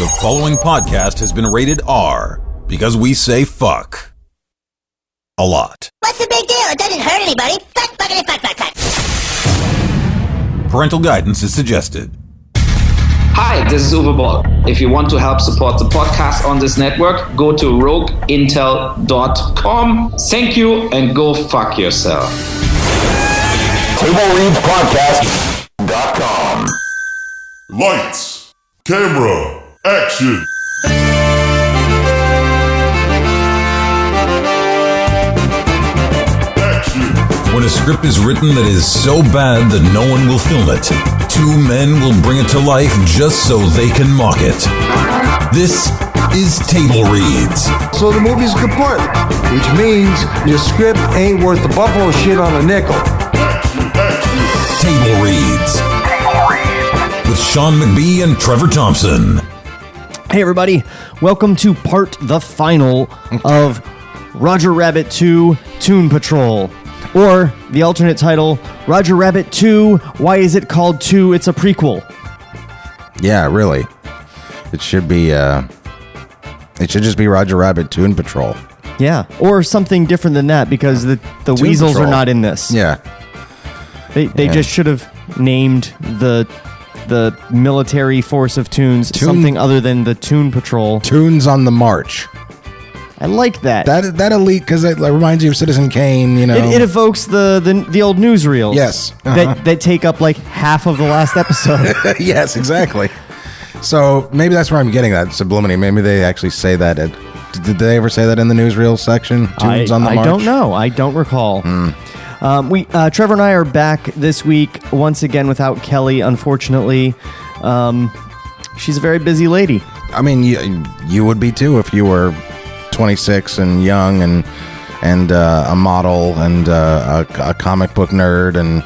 The following podcast has been rated R because we say fuck a lot. What's the big deal? It doesn't hurt anybody. Fuck, fuckity, fuck, fuck, fuck. Parental guidance is suggested. Hi, this is Uwe Boll. If you want to help support the podcast on this network, go to rogueintel.com. Thank you and go fuck yourself. TableReadsPodcast.com. Lights, camera, action. When a script is written that is so bad that no one will film it, two men will bring it to life just so they can mock it. This is Table Reads. So the movie's kaput, which means your script ain't worth the buffalo shit on a nickel. Table Reads with Shawn McBee and Trevor Thompson. Hey everybody, welcome to the final of Roger Rabbit 2 Toon Patrol. Or the alternate title, Roger Rabbit 2, Why Is It Called 2? It's a prequel. Yeah, really. It should be, it should just be Roger Rabbit Toon Patrol. Yeah, or something different than that, because the weasels Patrol. are not in this. Yeah. They just should have named the military force of Toons something other than the Toon Patrol. Toons on the March. I like that. That elite, because it reminds you of Citizen Kane, you know. It evokes the old newsreels. Yes. That take up like half of the last episode. Yes, exactly. So maybe that's where I'm getting that subliminally. Maybe they actually say that. Did they ever say that in the newsreel section? Toons on the March? I don't know. I don't recall. Trevor and I are back this week once again without Kelly, unfortunately. She's a very busy lady. I mean, you would be too if you were 26 and young and a model and a comic book nerd and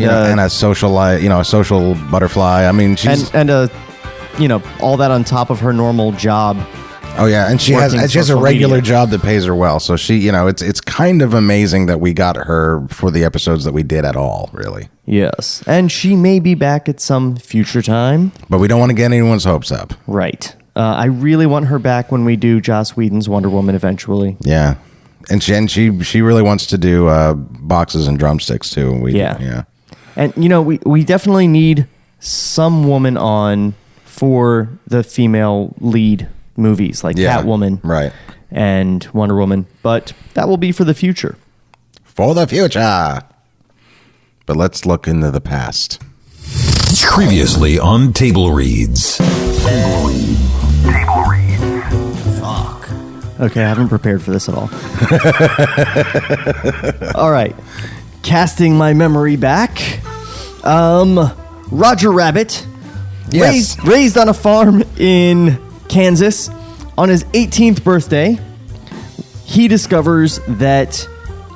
a social a social butterfly. I mean, she's and all that on top of her normal job. Oh yeah, and she has a regular job that pays her well. So she, it's kind of amazing that we got her for the episodes that we did at all, really. Yes, and she may be back at some future time, but we don't want to get anyone's hopes up. Right. I really want her back when we do Joss Whedon's Wonder Woman eventually. Yeah, and she really wants to do boxes and drumsticks too. Yeah. And we definitely need some woman on for the female lead movies like Catwoman, right, and Wonder Woman, but that will be for the future. For the future. But let's look into the past. Previously on Table Reads. Table Reads. Fuck. Okay, I haven't prepared for this at all. All right. Casting my memory back. Roger Rabbit. Yes. Raised on a farm in Kansas. On his 18th birthday, he discovers that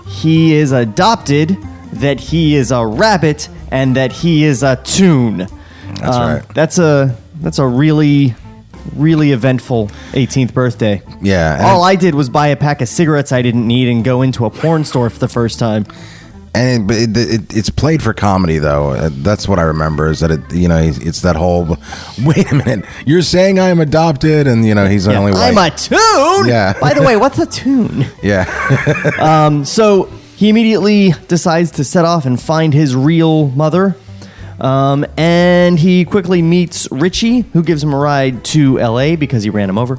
he is adopted, that he is a rabbit, and that he is a toon. That's right. That's a really, really eventful 18th birthday. Yeah. All I did was buy a pack of cigarettes I didn't need and go into a porn store for the first time. And it's played for comedy, though. That's what I remember, is that it's that whole, wait a minute, you're saying I'm adopted, and he's the only white. I'm a toon? Yeah. By the way, what's a toon? Yeah. So he immediately decides to set off and find his real mother. And he quickly meets Richie, who gives him a ride to LA because he ran him over.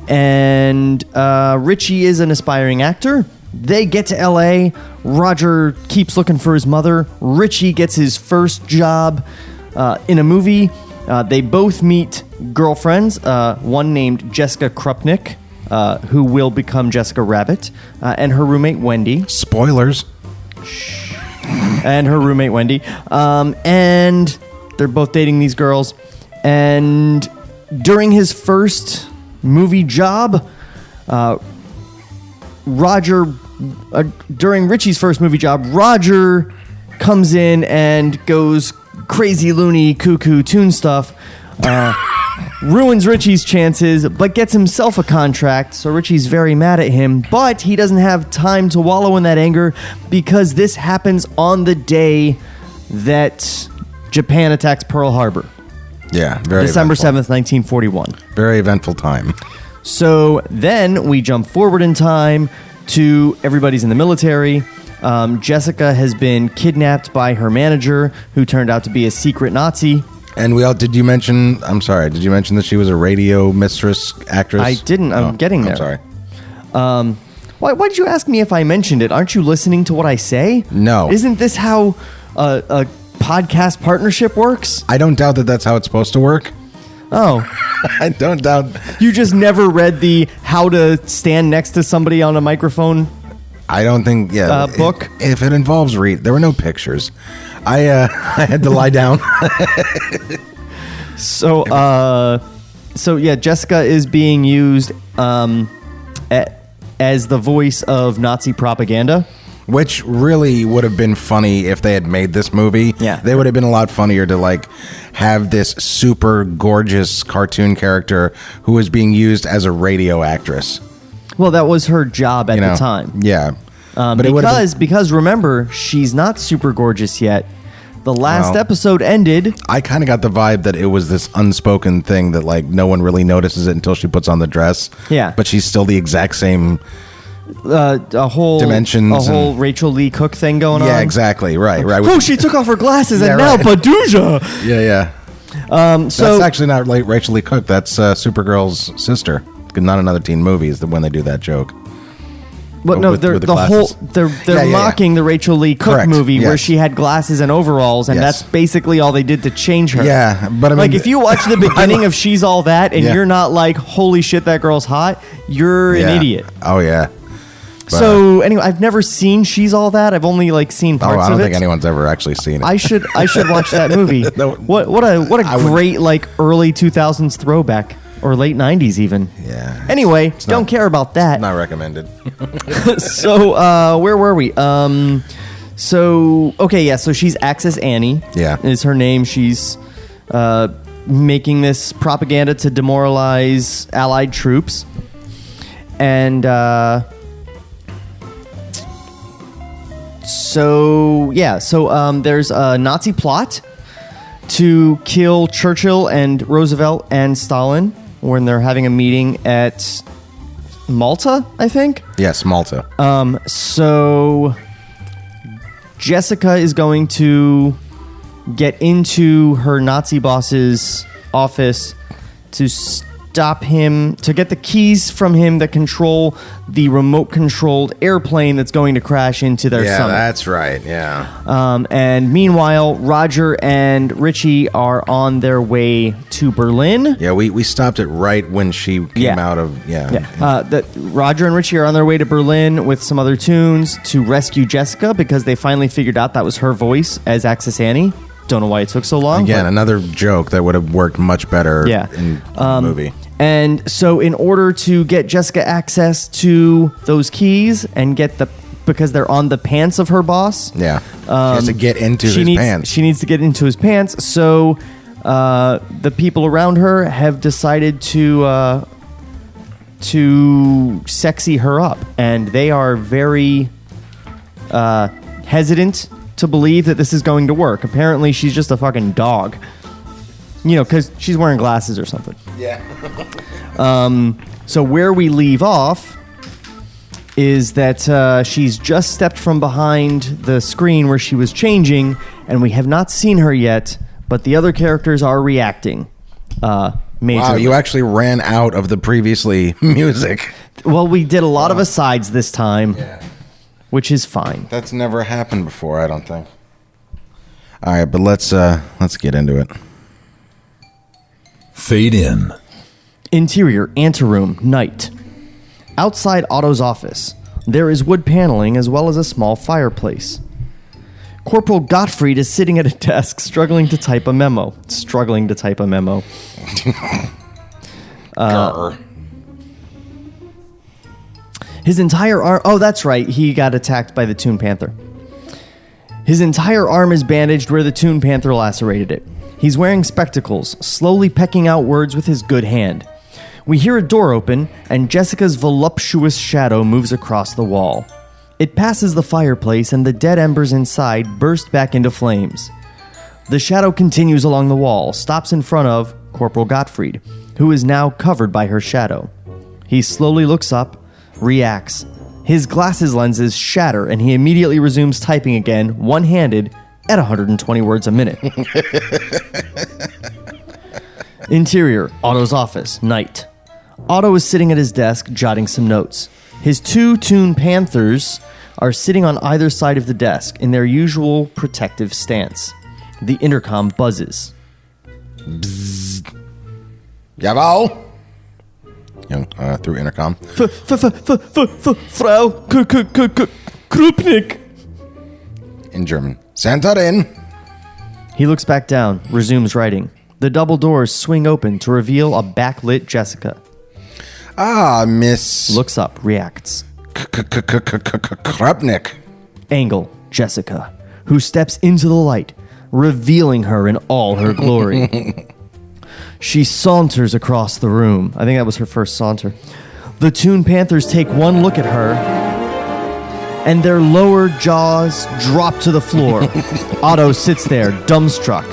And Richie is an aspiring actor. They get to LA. Roger keeps looking for his mother. Richie gets his first job in a movie. They both meet girlfriends, one named Jessica Krupnik, who will become Jessica Rabbit, and her roommate Wendy. Spoilers. And her roommate Wendy. And they're both dating these girls. And during his first movie job, during Richie's first movie job, Roger comes in and goes crazy, loony, cuckoo, toon stuff, ruins Richie's chances, but gets himself a contract, so Richie's very mad at him, but he doesn't have time to wallow in that anger because this happens on the day that Japan attacks Pearl Harbor. Yeah, very December eventful. 7th, 1941. Very eventful time. So then we jump forward in time to everybody's in the military. Jessica has been kidnapped by her manager, who turned out to be a secret Nazi. And did you mention that she was a radio mistress actress? I didn't. I'm getting there. I'm sorry. Why did you ask me if I mentioned it? Aren't you listening to what I say? No. Isn't this how a podcast partnership works? I don't doubt that that's how it's supposed to work. Oh. I don't doubt. You just never read the how to stand next to somebody on a microphone? I don't think, book? If it involves there were no pictures. I had to lie down. So yeah, Jessica is being used as the voice of Nazi propaganda. Which really would have been funny if they had made this movie. Yeah. They would have been a lot funnier to have this super gorgeous cartoon character who was being used as a radio actress. Well, that was her job at the time. Yeah. But because remember, she's not super gorgeous yet. The last episode ended. I kind of got the vibe that it was this unspoken thing that no one really notices it until she puts on the dress. Yeah. But she's still the exact same a whole dimensions, a whole Rachel Lee Cook thing going on. Yeah, exactly. Right. Oh, she took off her glasses and now Baduja. Yeah. So that's actually not Rachel Lee Cook. That's Supergirl's sister. Not another teen movie is when they do that joke. But no, they're mocking the Rachel Lee Cook movie where she had glasses and overalls, and that's basically all they did to change her. Yeah, but I mean, if you watch the beginning of She's All That and you're not like, holy shit, that girl's hot, you're an idiot. Oh yeah. So anyway, I've never seen She's All That. I've only seen parts of it. I don't think anyone's ever actually seen it. I should watch that movie. What a great early 2000s throwback. Or late 90s even. Yeah. Anyway, don't care about that. Not recommended. So, where were we? So she's Axis Annie. Yeah. Is her name. She's making this propaganda to demoralize Allied troops. And, there's a Nazi plot to kill Churchill and Roosevelt and Stalin when they're having a meeting at Malta, I think. Yes, Malta. So Jessica is going to get into her Nazi boss's office to stop him, to get the keys from him that control the remote-controlled airplane that's going to crash into their summit. Yeah, that's right, yeah. And meanwhile, Roger and Richie are on their way to Berlin. Yeah, we stopped it right when she came out of... Roger and Richie are on their way to Berlin with some other tunes to rescue Jessica because they finally figured out that was her voice as Axis Annie. Don't know why it took so long. Again, another joke that would have worked much better in the movie. And so in order to get Jessica access to those keys and because they're on the pants of her boss. Yeah. She has to get into his pants. She needs to get into his pants. So the people around her have decided to sexy her up. And they are very hesitant to believe that this is going to work. Apparently, she's just a fucking dog. Because she's wearing glasses or something. Yeah. So where we leave off is that she's just stepped from behind the screen where she was changing, and we have not seen her yet, but the other characters are reacting. Majorly. Wow, you actually ran out of the previously music. Well, we did a lot of asides this time. Yeah. Which is fine. That's never happened before, I don't think. All right, but let's get into it. Fade in. Interior, anteroom, night. Outside Otto's office, there is wood paneling as well as a small fireplace. Corporal Gottfried is sitting at a desk, struggling to type a memo. His entire arm... Oh, that's right. He got attacked by the Toon Panther. His entire arm is bandaged where the Toon Panther lacerated it. He's wearing spectacles, slowly pecking out words with his good hand. We hear a door open, and Jessica's voluptuous shadow moves across the wall. It passes the fireplace, and the dead embers inside burst back into flames. The shadow continues along the wall, stops in front of Corporal Gottfried, who is now covered by her shadow. He slowly looks up, reacts. His glasses lenses shatter, and he immediately resumes typing again, one-handed, at 120 words a minute. Interior, Otto's office, night. Otto is sitting at his desk, jotting some notes. His 2 Toon Panthers are sitting on either side of the desk in their usual protective stance. The intercom buzzes. Bzzz. Jawohl. Through intercom. Frau Krupnik. In German. Santorin. He looks back down, resumes writing. The double doors swing open to reveal a backlit Jessica. Ah, Miss... Looks up, reacts. Krupnik. Angle, Jessica, who steps into the light, revealing her in all her glory. She saunters across the room. I think that was her first saunter. The Toon Panthers take one look at her, and their lower jaws drop to the floor. Otto sits there, dumbstruck,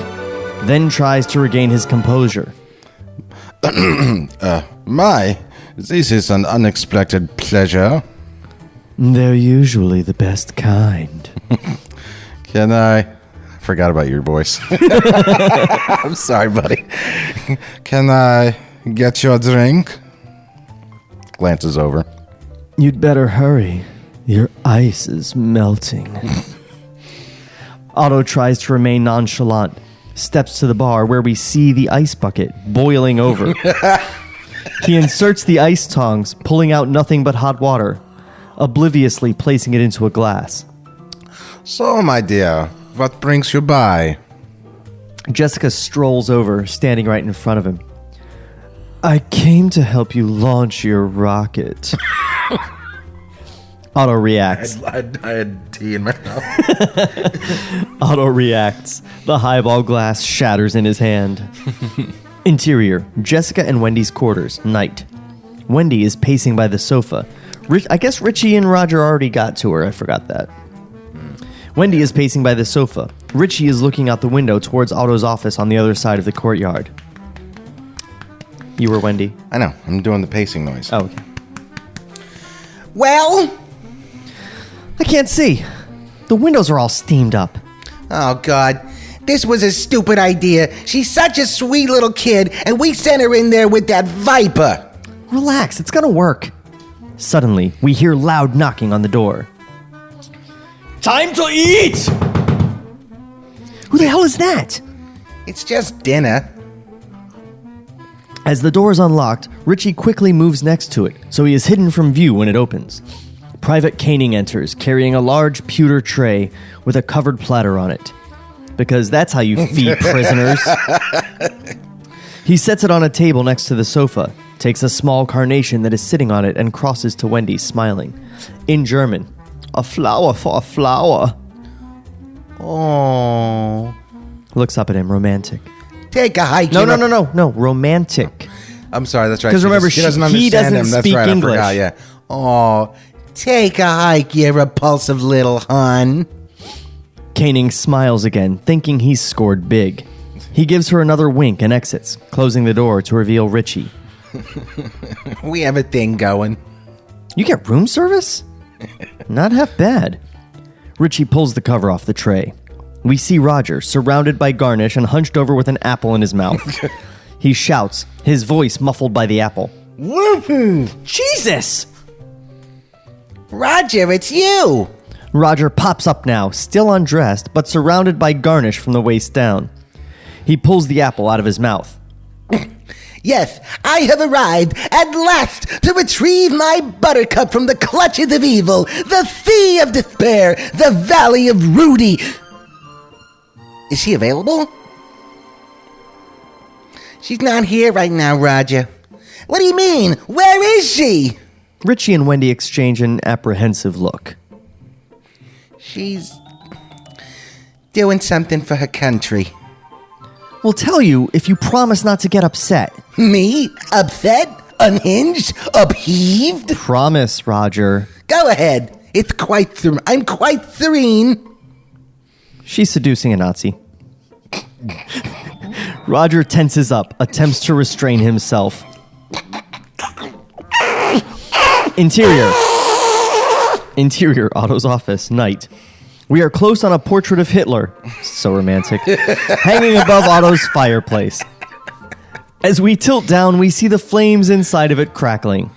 then tries to regain his composure. My, this is an unexpected pleasure. They're usually the best kind. Can I forgot about your voice. I'm sorry, buddy. Can I get you a drink? Glances over. You'd better hurry. Your ice is melting. Otto tries to remain nonchalant, steps to the bar where we see the ice bucket boiling over. He inserts the ice tongs, pulling out nothing but hot water, obliviously placing it into a glass. So, my dear, what brings you by? Jessica strolls over, standing right in front of him. I came to help you launch your rocket. Otto reacts. I had tea in my mouth. Otto reacts. The highball glass shatters in his hand. Interior, Jessica and Wendy's quarters, night. Wendy is pacing by the sofa. I guess Richie and Roger already got to her. I forgot that. Wendy is pacing by the sofa. Richie is looking out the window towards Otto's office on the other side of the courtyard. You were Wendy? I know. I'm doing the pacing noise. Oh, okay. Well? I can't see. The windows are all steamed up. Oh, God. This was a stupid idea. She's such a sweet little kid, and we sent her in there with that viper. Relax, it's gonna work. Suddenly, we hear loud knocking on the door. Time to eat! Who the hell is that? It's just dinner. As the door is unlocked, Richie quickly moves next to it, so he is hidden from view when it opens. Private Caning enters, carrying a large pewter tray with a covered platter on it. Because that's how you feed prisoners. He sets it on a table next to the sofa, takes a small carnation that is sitting on it, and crosses to Wendy, smiling. In German, a flower for a flower. Oh. Looks up at him, romantic. Take a hike. No, romantic. I'm sorry, that's right. Because remember, she doesn't he understand doesn't him. That's speak right, English. I forgot, yeah. Oh. Take a hike, you repulsive little hun. Caning smiles again, thinking he's scored big. He gives her another wink and exits, closing the door to reveal Richie. We have a thing going. You get room service? Not half bad. Richie pulls the cover off the tray. We see Roger, surrounded by garnish and hunched over with an apple in his mouth. He shouts, his voice muffled by the apple. Woohoo! Jesus! Roger, it's you! Roger pops up now, still undressed, but surrounded by garnish from the waist down. He pulls the apple out of his mouth. Yes, I have arrived at last to retrieve my buttercup from the clutches of evil, the sea of despair, the valley of Rudy. Is she available? She's not here right now, Roger. What do you mean? Where is she? Richie and Wendy exchange an apprehensive look. She's doing something for her country. We'll tell you if you promise not to get upset. Me? Upset? Unhinged? Upheaved? Promise, Roger. Go ahead. I'm quite serene. She's seducing a Nazi. Roger tenses up, attempts to restrain himself. Interior, Otto's office, night. We are close on a portrait of Hitler, so romantic, hanging above Otto's fireplace. As we tilt down, we see the flames inside of it crackling.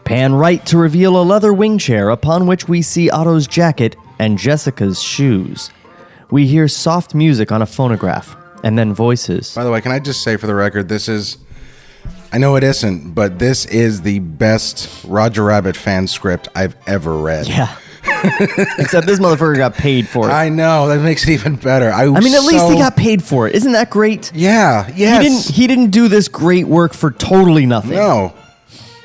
Pan right to reveal a leather wing chair upon which we see Otto's jacket and Jessica's shoes. We hear soft music on a phonograph, and then voices. By the way, can I just say for the record, this is... I know it isn't, but this is the best Roger Rabbit fan script I've ever read. Yeah. Except this motherfucker got paid for it. I know. That makes it even better. I mean, at least he got paid for it. Isn't that great? Yeah. Yes. He didn't do this great work for totally nothing. No.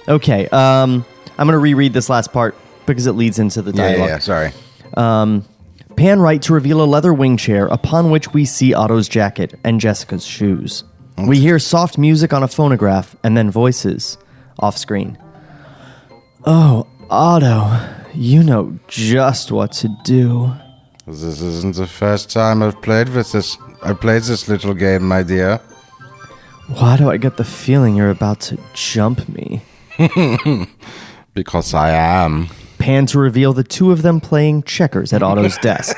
Okay. I'm going to reread this last part because it leads into the dialogue. Yeah, sorry. Pan right to reveal a leather wing chair upon which we see Otto's jacket and Jessica's shoes. We hear soft music on a phonograph and then voices off screen. Oh, Otto, you know just what to do. This isn't the first time I've played this little game, my dear. Why do I get the feeling you're about to jump me? Because I am. Pan to reveal the two of them playing checkers at Otto's desk.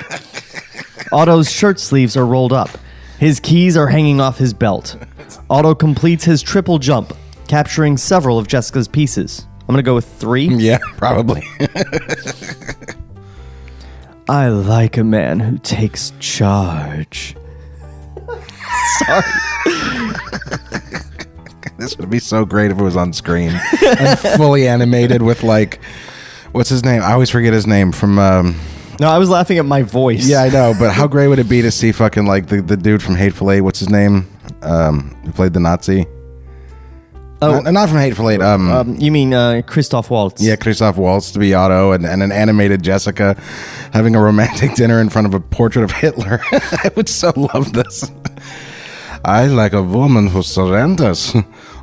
Otto's shirt sleeves are rolled up. His keys are hanging off his belt. Otto completes his triple jump, capturing several of Jessica's pieces. I'm going to go with 3. Yeah, probably. I like a man who takes charge. Sorry. This would be so great if it was on screen. And fully animated with, like, what's his name? I always forget his name from... No, I was laughing at my voice. Yeah, I know, but how great would it be to see fucking, like, the dude from Hateful Eight, what's his name? Who played the Nazi? Oh. Not from Hateful Eight. You mean Christoph Waltz? Yeah, Christoph Waltz to be Otto, and an animated Jessica having a romantic dinner in front of a portrait of Hitler. I would so love this. I like a woman who surrenders.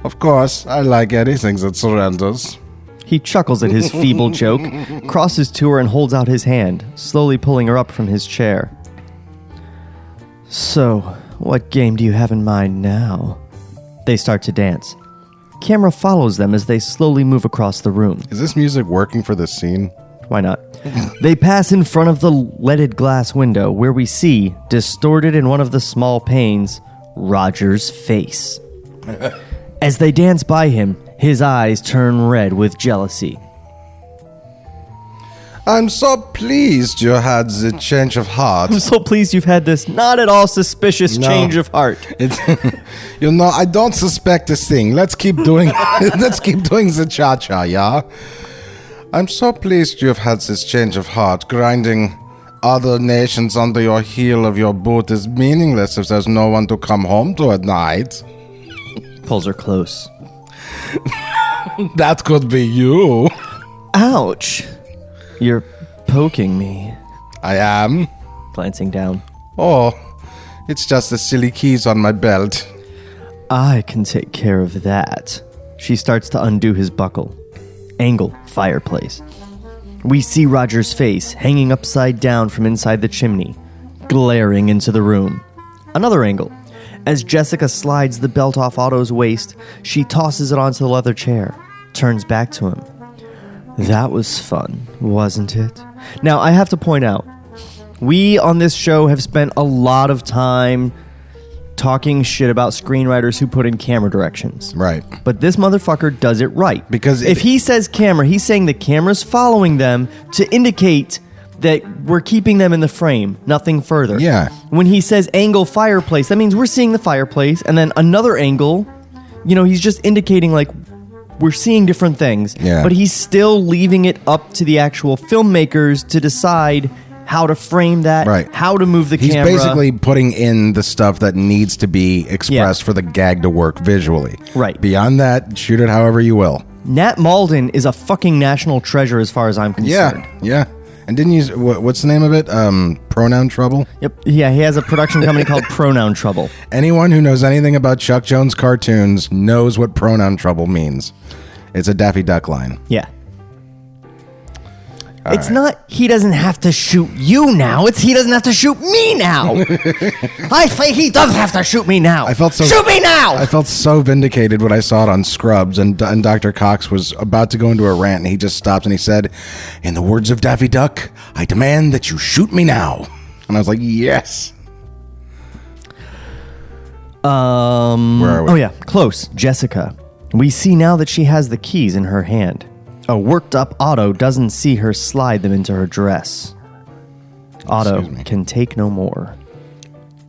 Of course, I like anything that surrenders. He chuckles at his feeble joke, crosses to her and holds out his hand, slowly pulling her up from his chair. So, what game do you have in mind now? They start to dance. Camera follows them as they slowly move across the room. Is this music working for this scene? Why not? They pass in front of the leaded glass window where we see, distorted in one of the small panes, Roger's face. As they dance by him, his eyes turn red with jealousy. I'm so pleased you had the change of heart. I'm so pleased you've had this not at all suspicious change of heart. You know, I don't suspect a thing. Let's keep doing the cha-cha, yeah? I'm so pleased you have had this change of heart. Grinding other nations under your heel of your boot is meaningless if there's no one to come home to at night. Pulls her close. That could be you. Ouch. You're poking me. I am. Glancing down. Oh, it's just the silly keys on my belt. I can take care of that. She starts to undo his buckle. Angle, fireplace. We see Roger's face hanging upside down from inside the chimney, glaring into the room. Another angle. As Jessica slides the belt off Otto's waist, she tosses it onto the leather chair, turns back to him. That was fun, wasn't it? Now, I have to point out, we on this show have spent a lot of time talking shit about screenwriters who put in camera directions. Right. But this motherfucker does it right. Because if he says camera, he's saying the camera's following them to indicate that we're keeping them in the frame, nothing further. Yeah. When he says angle fireplace, that means we're seeing the fireplace, and then another angle, you know, he's just indicating like we're seeing different things. Yeah. But he's still leaving it up to the actual filmmakers to decide how to frame that, right. How to move the camera. He's basically putting in the stuff that needs to be expressed for the gag to work visually. Right. Beyond that, shoot it however you will. Nat Malden is a fucking national treasure as far as I'm concerned. Yeah. And didn't you, what's the name of it? Pronoun Trouble? Yep. Yeah, he has a production company called Pronoun Trouble. Anyone who knows anything about Chuck Jones cartoons knows what Pronoun Trouble means. It's a Daffy Duck line. Yeah. It's not he doesn't have to shoot you now. It's he doesn't have to shoot me now. I say he does have to shoot me now. Shoot me now. I felt so vindicated when I saw it on Scrubs, and Dr. Cox was about to go into a rant, and he just stopped and he said, "In the words of Daffy Duck, I demand that you shoot me now." And I was like, yes. Where are we? Oh yeah, close. Jessica. We see now that she has the keys in her hand. A worked up Otto doesn't see her slide them into her dress. Otto can take no more.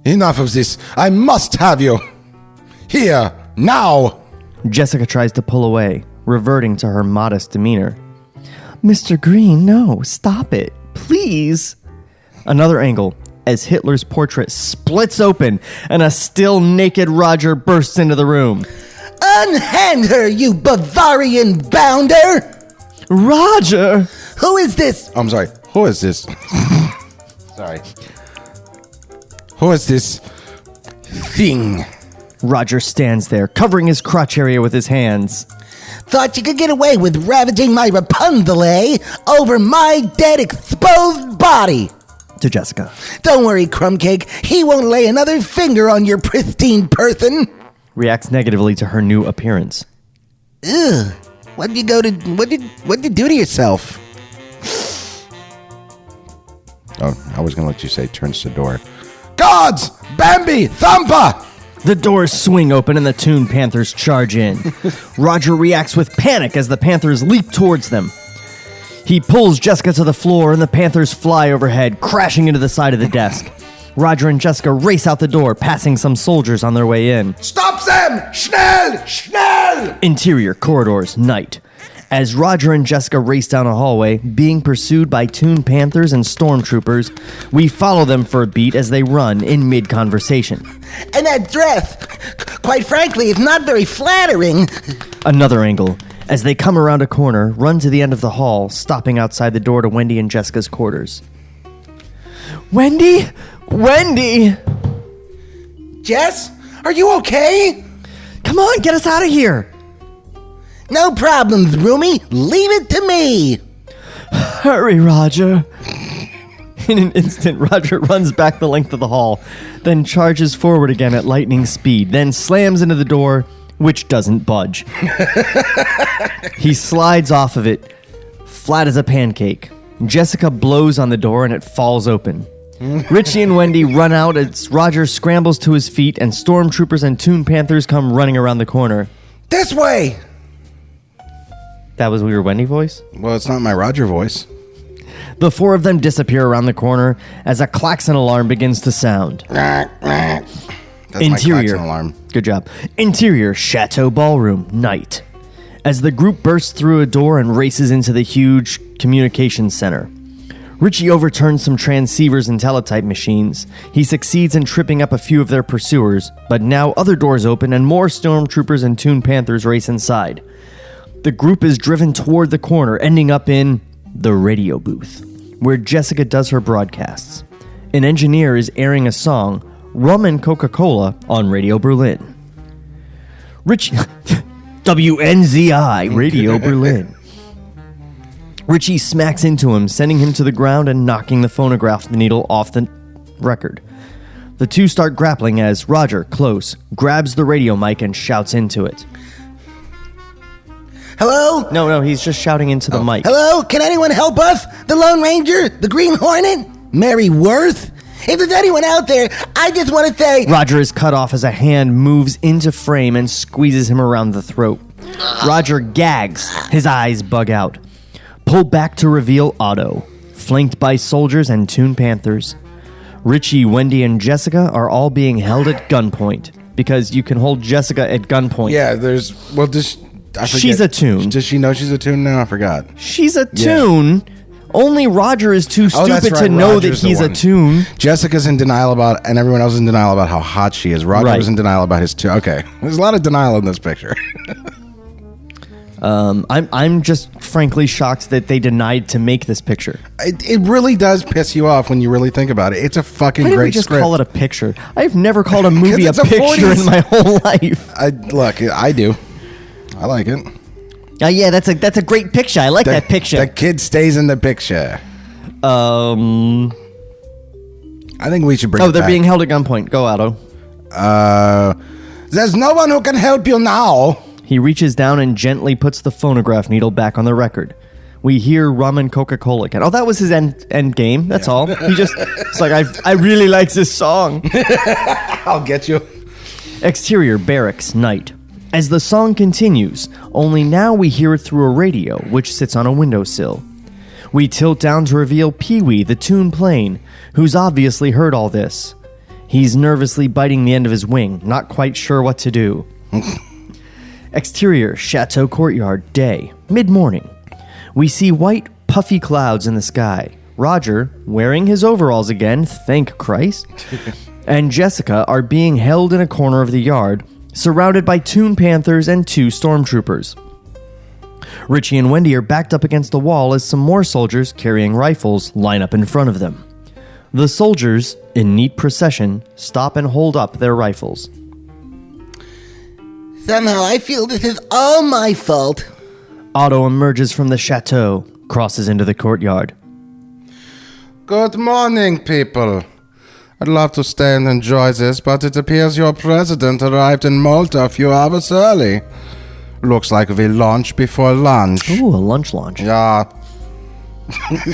Enough of this. I must have you. Here, now. Jessica tries to pull away, reverting to her modest demeanor. Mr. Green, no, stop it. Please. Another angle, as Hitler's portrait splits open and a still naked Roger bursts into the room. Unhand her, you Bavarian bounder! Roger! Who is this? I'm sorry. Who is this? Sorry. Who is this thing? Roger stands there, covering his crotch area with his hands. Thought you could get away with ravaging my Rapunzel, eh? Over my dead, exposed body. To Jessica. Don't worry, Crumbcake. He won't lay another finger on your pristine person. Reacts negatively to her new appearance. Ugh. What did you do to yourself? Oh, I was going to let you say turns to door. Gods! Bambi! Thumpa! The doors swing open and the Toon Panthers charge in. Roger reacts with panic as the Panthers leap towards them. He pulls Jessica to the floor and the Panthers fly overhead, crashing into the side of the desk. Roger and Jessica race out the door, passing some soldiers on their way in. Stop them! Schnell! Schnell! Interior corridors, night. As Roger and Jessica race down a hallway, being pursued by Toon Panthers and stormtroopers, we follow them for a beat as they run in mid-conversation. And that dress, quite frankly, is not very flattering. Another angle. As they come around a corner, run to the end of the hall, stopping outside the door to Wendy and Jessica's quarters. Wendy? Wendy! Jess, are you okay? Come on, get us out of here! No problems, Roomy. Leave it to me. Hurry, Roger. In an instant, Roger runs back the length of the hall, then charges forward again at lightning speed, then slams into the door, which doesn't budge. He slides off of it, flat as a pancake. Jessica blows on the door and it falls open. Richie and Wendy run out as Roger scrambles to his feet and stormtroopers and Toon Panthers come running around the corner. This way! That was your Wendy voice? Well, it's not my Roger voice. The four of them disappear around the corner as a klaxon alarm begins to sound. That's Interior. my klaxon alarm. Good job. Interior Chateau Ballroom, night. As the group bursts through a door and races into the huge communications center. Richie overturns some transceivers and teletype machines. He succeeds in tripping up a few of their pursuers, but now other doors open and more stormtroopers and Toon Panthers race inside. The group is driven toward the corner, ending up in the radio booth, where Jessica does her broadcasts. An engineer is airing a song, Rum and Coca-Cola, on Radio Berlin. Richie... WNZI, Radio Berlin. Richie smacks into him, sending him to the ground and knocking the phonograph needle off the record. The two start grappling as Roger, close, grabs the radio mic and shouts into it. Hello? No, he's just shouting into the mic. Hello? Can anyone help us? The Lone Ranger? The Green Hornet? Mary Worth? If there's anyone out there, I just want to say... Roger is cut off as a hand moves into frame and squeezes him around the throat. Roger gags. His eyes bug out. Pull back to reveal Otto, flanked by soldiers and Toon Panthers. Richie, Wendy, and Jessica are all being held at gunpoint, because you can hold Jessica at gunpoint. Yeah, there's... Well, she's a Toon. Does she know she's a Toon now? I forgot. She's a Toon. Yeah. Only Roger is too stupid right. to know Roger's that he's a Toon. Jessica's in denial about, and everyone else is in denial about how hot she is. Roger was in denial about his Toon. Okay, there's a lot of denial in this picture. I'm just frankly shocked that they denied to make this picture. It really does piss you off when you really think about it. It's a fucking great just script. Call it a picture. I've never called a movie a picture in my whole life. I do. I like it. Oh yeah, that's a great picture. I like that picture. The kid stays in the picture. I think we should bring. Oh, it they're back. being held at gunpoint. Go, Otto. There's no one who can help you now. He reaches down and gently puts the phonograph needle back on the record. We hear Rum and Coca-Cola again. Oh, that was his end game. That's all. He just, it's like, I really like this song. I'll get you. Exterior barracks, night. As the song continues, only now we hear it through a radio, which sits on a windowsill. We tilt down to reveal Pee-wee, the Toon plane, who's obviously heard all this. He's nervously biting the end of his wing, not quite sure what to do. Exterior, chateau courtyard, day, mid-morning. We see white, puffy clouds in the sky. Roger, wearing his overalls again, thank Christ, and Jessica are being held in a corner of the yard, surrounded by Toon Panthers and 2 stormtroopers. Richie and Wendy are backed up against the wall as some more soldiers carrying rifles line up in front of them. The soldiers, in neat procession, stop and hold up their rifles. Somehow I feel this is all my fault. Otto emerges from the chateau, crosses into the courtyard. Good morning, people. I'd love to stay and enjoy this, but it appears your president arrived in Malta a few hours early. Looks like we launch before lunch. Ooh, a lunch launch. Yeah.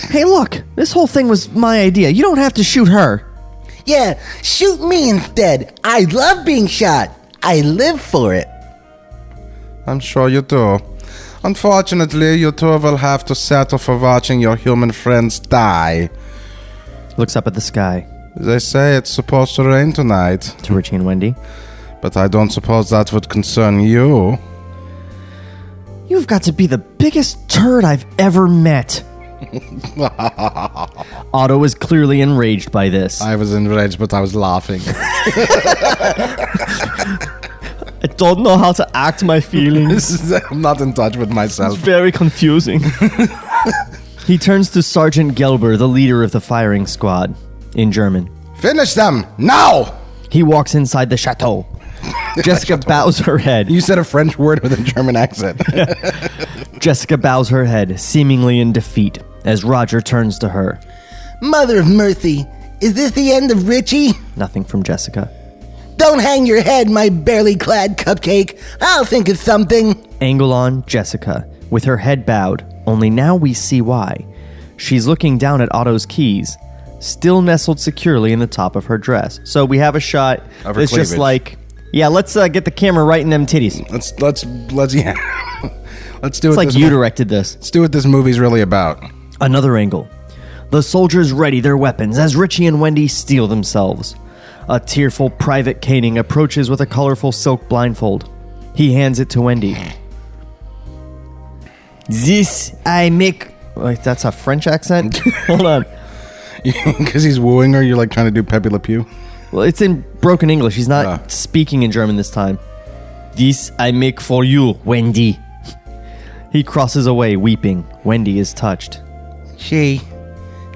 Hey, look, this whole thing was my idea. You don't have to shoot her. Yeah, shoot me instead. I love being shot. I live for it. I'm sure you do. Unfortunately, you two will have to settle for watching your human friends die. Looks up at the sky. They say it's supposed to rain tonight. To Richie and Wendy. But I don't suppose that would concern you. You've got to be the biggest turd I've ever met. Otto is clearly enraged by this. I was enraged, but I was laughing. I don't know how to act my feelings. I'm not in touch with myself. It's very confusing. He turns to Sergeant Gelber, the leader of the firing squad, in German. Finish them, now! He walks inside the chateau. Jessica bows her head. You said a French word with a German accent. Jessica bows her head, seemingly in defeat, as Roger turns to her. Mother of mercy, is this the end of Richie? Nothing from Jessica. Don't hang your head, my barely clad cupcake. I'll think of something. Angle on Jessica, with her head bowed, only now we see why. She's looking down at Otto's keys, still nestled securely in the top of her dress. So we have a shot Of her that's just cleavage. like, yeah, let's get the camera right in them titties. Let's yeah. Let's do It's it. like you directed this. Let's do what this movie's really about. Another angle. The soldiers ready their weapons as Richie and Wendy steel themselves. A tearful Private Caning approaches with a colorful silk blindfold. He hands it to Wendy. This I make... Wait, that's a French accent? Hold on. Because he's wooing her, you're like trying to do Pepe Le Pew. Well, it's in broken English. He's not speaking in German this time. This I make for you, Wendy. He crosses away, weeping. Wendy is touched. Gee,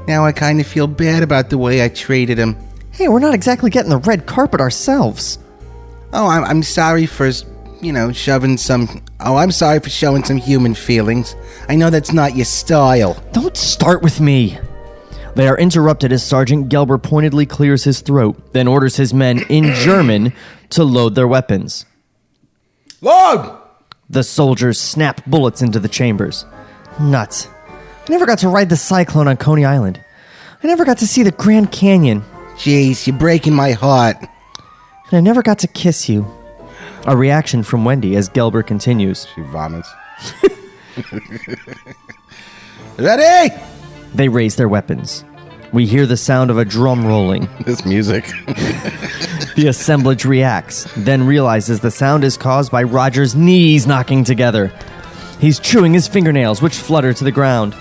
now I kind of feel bad about the way I treated him. Hey, we're not exactly getting the red carpet ourselves. Oh, I'm sorry for, shoving some... Oh, I'm sorry for showing some human feelings. I know that's not your style. Don't start with me. They are interrupted as Sergeant Gelber pointedly clears his throat, then orders his men, in German, to load their weapons. Load! The soldiers snap bullets into the chambers. Nuts. I never got to ride the Cyclone on Coney Island. I never got to see the Grand Canyon. Jeez, you're breaking my heart. And I never got to kiss you. A reaction from Wendy as Gelber continues. She vomits. Ready? They raise their weapons. We hear the sound of a drum rolling. This music. The assemblage reacts, then realizes the sound is caused by Roger's knees knocking together. He's chewing his fingernails, which flutter to the ground.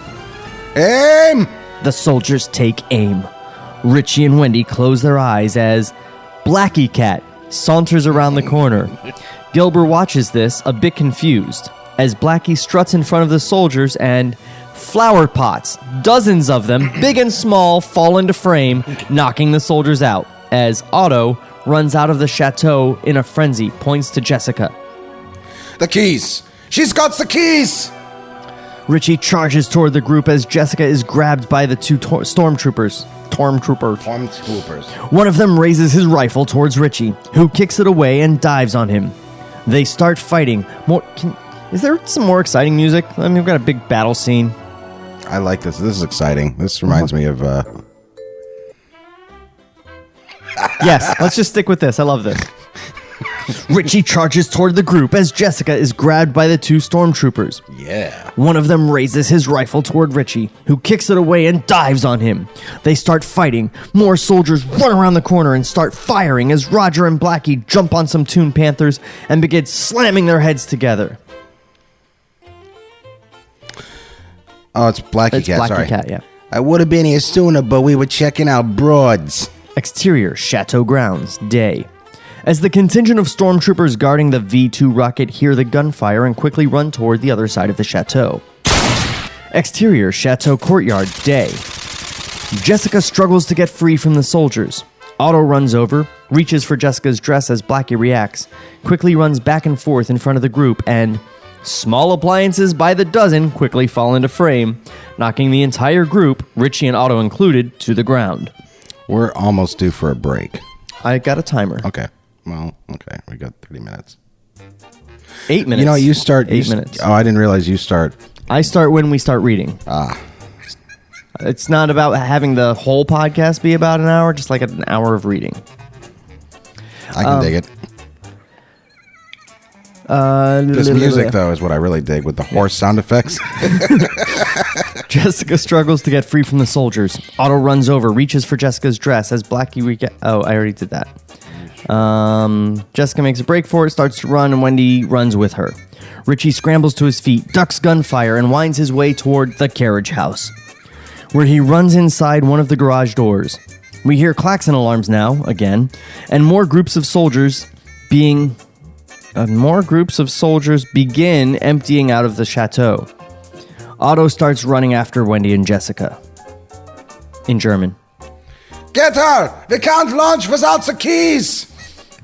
Aim! The soldiers take aim. Richie and Wendy close their eyes as Blackie Cat saunters around the corner. Gelber watches this, a bit confused, as Blackie struts in front of the soldiers and flower pots, dozens of them, big and small, fall into frame, knocking the soldiers out, as Otto runs out of the chateau in a frenzy, points to Jessica. The keys. She's got the keys! Richie charges toward the group as Jessica is grabbed by the two stormtroopers. One of them raises his rifle towards Richie, who kicks it away and dives on him. They start fighting. Is there some more exciting music? I mean, we've got a big battle scene. I like this. This is exciting. This reminds me of... Yes, let's just stick with this. I love this. Richie charges toward the group as Jessica is grabbed by the two stormtroopers. Yeah. One of them raises his rifle toward Richie, who kicks it away and dives on him. They start fighting. More soldiers run around the corner and start firing as Roger and Blackie jump on some Toon Panthers and begin slamming their heads together. Oh, it's Blackie Cat, Blackie sorry. Cat, yeah. I would have been here sooner, but we were checking out broads. Exterior, Chateau grounds, day. As the contingent of stormtroopers guarding the V-2 rocket hear the gunfire and quickly run toward the other side of the chateau. Exterior, Chateau courtyard, day. Jessica struggles to get free from the soldiers. Otto runs over, reaches for Jessica's dress as Blackie reacts, quickly runs back and forth in front of the group, and small appliances by the dozen quickly fall into frame, knocking the entire group, Richie and Otto included, to the ground. We're almost due for a break. I got a timer. Okay. Well, okay. We got 30 minutes. 8 minutes. You know, you start... 8 minutes. Oh, I didn't realize you start... I start when we start reading. Ah. It's not about having the whole podcast be about an hour, just like an hour of reading. I can dig it. This music, though, is what I really dig with the horse sound effects. Jessica struggles to get free from the soldiers. Otto runs over, reaches for Jessica's dress as Blackie... Oh, I already did that. Jessica makes a break for it, starts to run, and Wendy runs with her. Richie scrambles to his feet, ducks gunfire, and winds his way toward the carriage house, where he runs inside one of the garage doors. We hear klaxon alarms now, again, and more groups of soldiers begin emptying out of the chateau. Otto starts running after Wendy and Jessica. In German. Get her! We can't launch without the keys!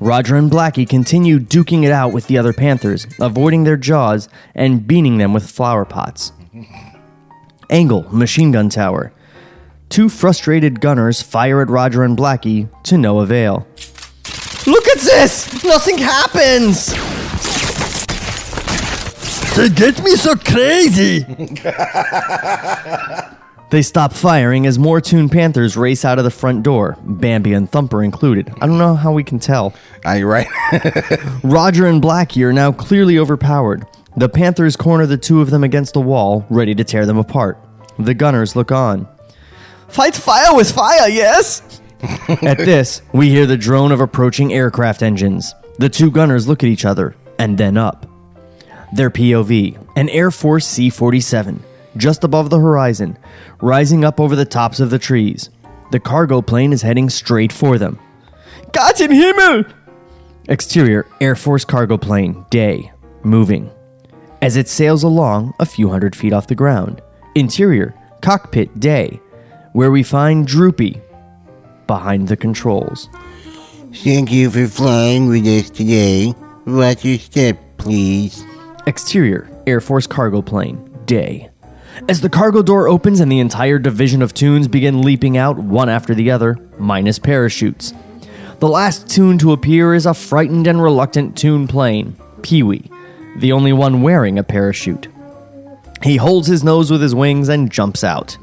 Roger and Blackie continue duking it out with the other Panthers, avoiding their jaws and beating them with flower pots. Angle, machine gun tower. Two frustrated gunners fire at Roger and Blackie to no avail. Look at this! Nothing happens! They get me so crazy! They stop firing as more Toon Panthers race out of the front door, Bambi and Thumper included. I don't know how we can tell. You're right. Roger and Blackie are now clearly overpowered. The Panthers corner the two of them against the wall, ready to tear them apart. The gunners look on. Fight fire with fire, yes? At this, we hear the drone of approaching aircraft engines. The two gunners look at each other, and then up. Their POV, an Air Force C-47. Just above the horizon, rising up over the tops of the trees. The cargo plane is heading straight for them. Gott im Himmel! Exterior, Air Force cargo plane, day, moving. As it sails along a few hundred feet off the ground. Interior, cockpit, day, where we find Droopy behind the controls. Thank you for flying with us today. Watch your step, please. Exterior, Air Force cargo plane, day. As the cargo door opens and the entire division of Toons begin leaping out, one after the other, minus parachutes. The last Toon to appear is a frightened and reluctant Toon plane, Pee-wee, the only one wearing a parachute. He holds his nose with his wings and jumps out,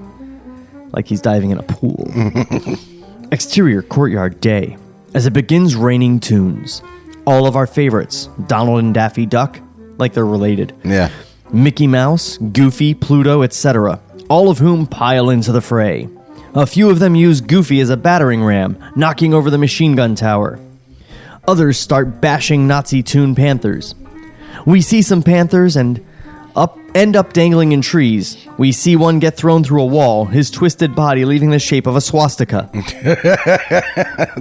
like he's diving in a pool. Exterior, courtyard, day. As it begins raining Toons. All of our favorites, Donald and Daffy Duck, like they're related. Yeah. Mickey Mouse, Goofy, Pluto, etc., all of whom pile into the fray. A few of them use Goofy as a battering ram, knocking over the machine gun tower. Others start bashing Nazi Toon Panthers. We see some Panthers and end up dangling in trees. We see one get thrown through a wall, his twisted body leaving the shape of a swastika.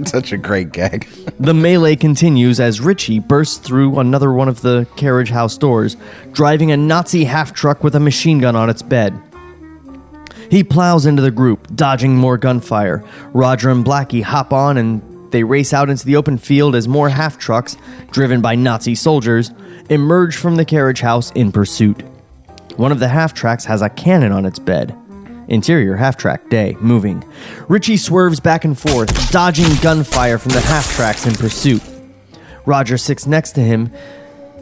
Such a great gag. The melee continues as Richie bursts through another one of the carriage house doors, driving a Nazi half-truck with a machine gun on its bed. He plows into the group, dodging more gunfire. Roger and Blackie hop on and they race out into the open field as more half-trucks, driven by Nazi soldiers, emerge from the carriage house in pursuit. One of the half-tracks has a cannon on its bed. Interior half-track, day, moving. Richie swerves back and forth, dodging gunfire from the half-tracks in pursuit. Roger sits next to him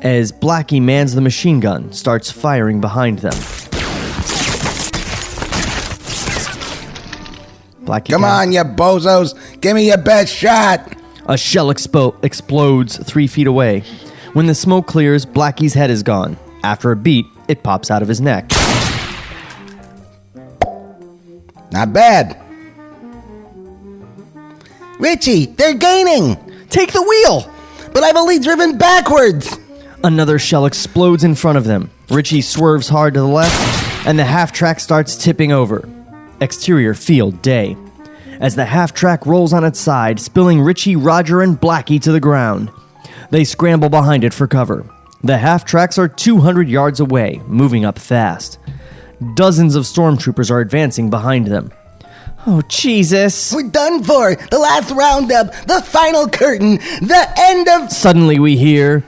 as Blackie mans the machine gun, starts firing behind them. Blackie, come on, you bozos! Give me your best shot! A shell explodes 3 feet away. When the smoke clears, Blackie's head is gone. After a beat, it pops out of his neck. Not bad. Richie, they're gaining! Take the wheel! But I've only driven backwards! Another shell explodes in front of them. Richie swerves hard to the left, and the half-track starts tipping over. Exterior field, day. As the half-track rolls on its side, spilling Richie, Roger, and Blackie to the ground. They scramble behind it for cover. The half-tracks are 200 yards away, moving up fast. Dozens of stormtroopers are advancing behind them. Oh, Jesus. We're done for. The last roundup. The final curtain. The end of... Suddenly we hear...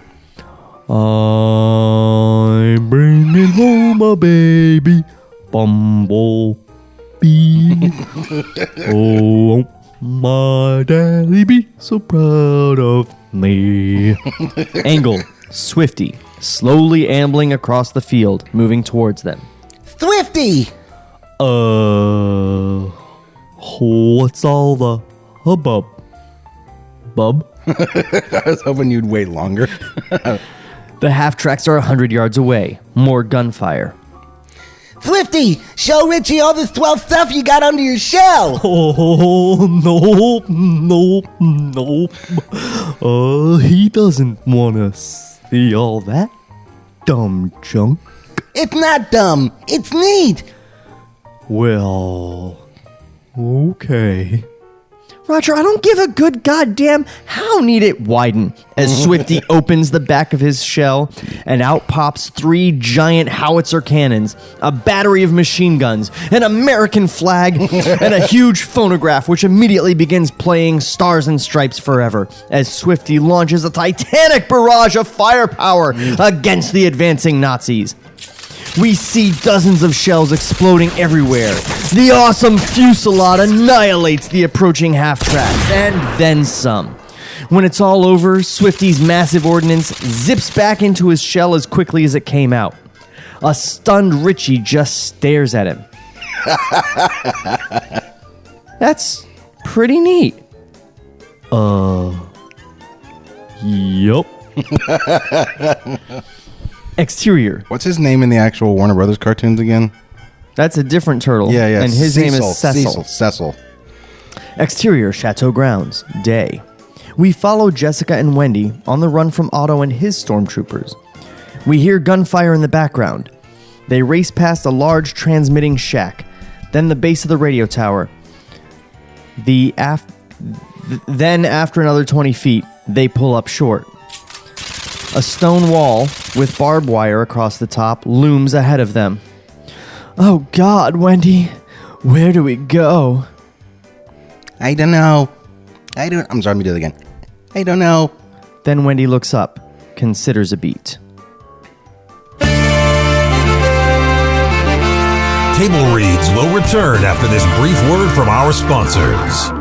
I'm bringing home a baby. Bumblebee. Oh, my daddy be so proud of me. Angle. Swifty. Slowly ambling across the field, moving towards them. Swifty! What's all the hubbub? Bub? I was hoping you'd wait longer. The half-tracks are 100 yards away. More gunfire. Swifty, show Richie all this 12 stuff you got under your shell. Oh, no. He doesn't want to see all that dumb junk. It's not dumb. It's neat. Well, okay. Roger, I don't give a good goddamn how neat it widen. As Swifty opens the back of his shell, and out pops 3 giant howitzer cannons, a battery of machine guns, an American flag, and a huge phonograph which immediately begins playing Stars and Stripes Forever as Swifty launches a titanic barrage of firepower against the advancing Nazis. We see dozens of shells exploding everywhere. The awesome fusillade annihilates the approaching half-tracks, and then some. When it's all over, Swifty's massive ordnance zips back into his shell as quickly as it came out. A stunned Richie just stares at him. That's pretty neat. Yup. Exterior. What's his name in the actual Warner Brothers cartoons again? That's a different turtle. Yeah. And his name is Cecil. Cecil. Exterior, Chateau grounds. Day. We follow Jessica and Wendy on the run from Otto and his stormtroopers. We hear gunfire in the background. They race past a large transmitting shack, then the base of the radio tower. Then, after another 20 feet, they pull up short. A stone wall with barbed wire across the top looms ahead of them. Oh God, Wendy, where do we go? I don't know. I'm sorry, let me do it again. I don't know. Then Wendy looks up, considers a beat. Table Reads will return after this brief word from our sponsors.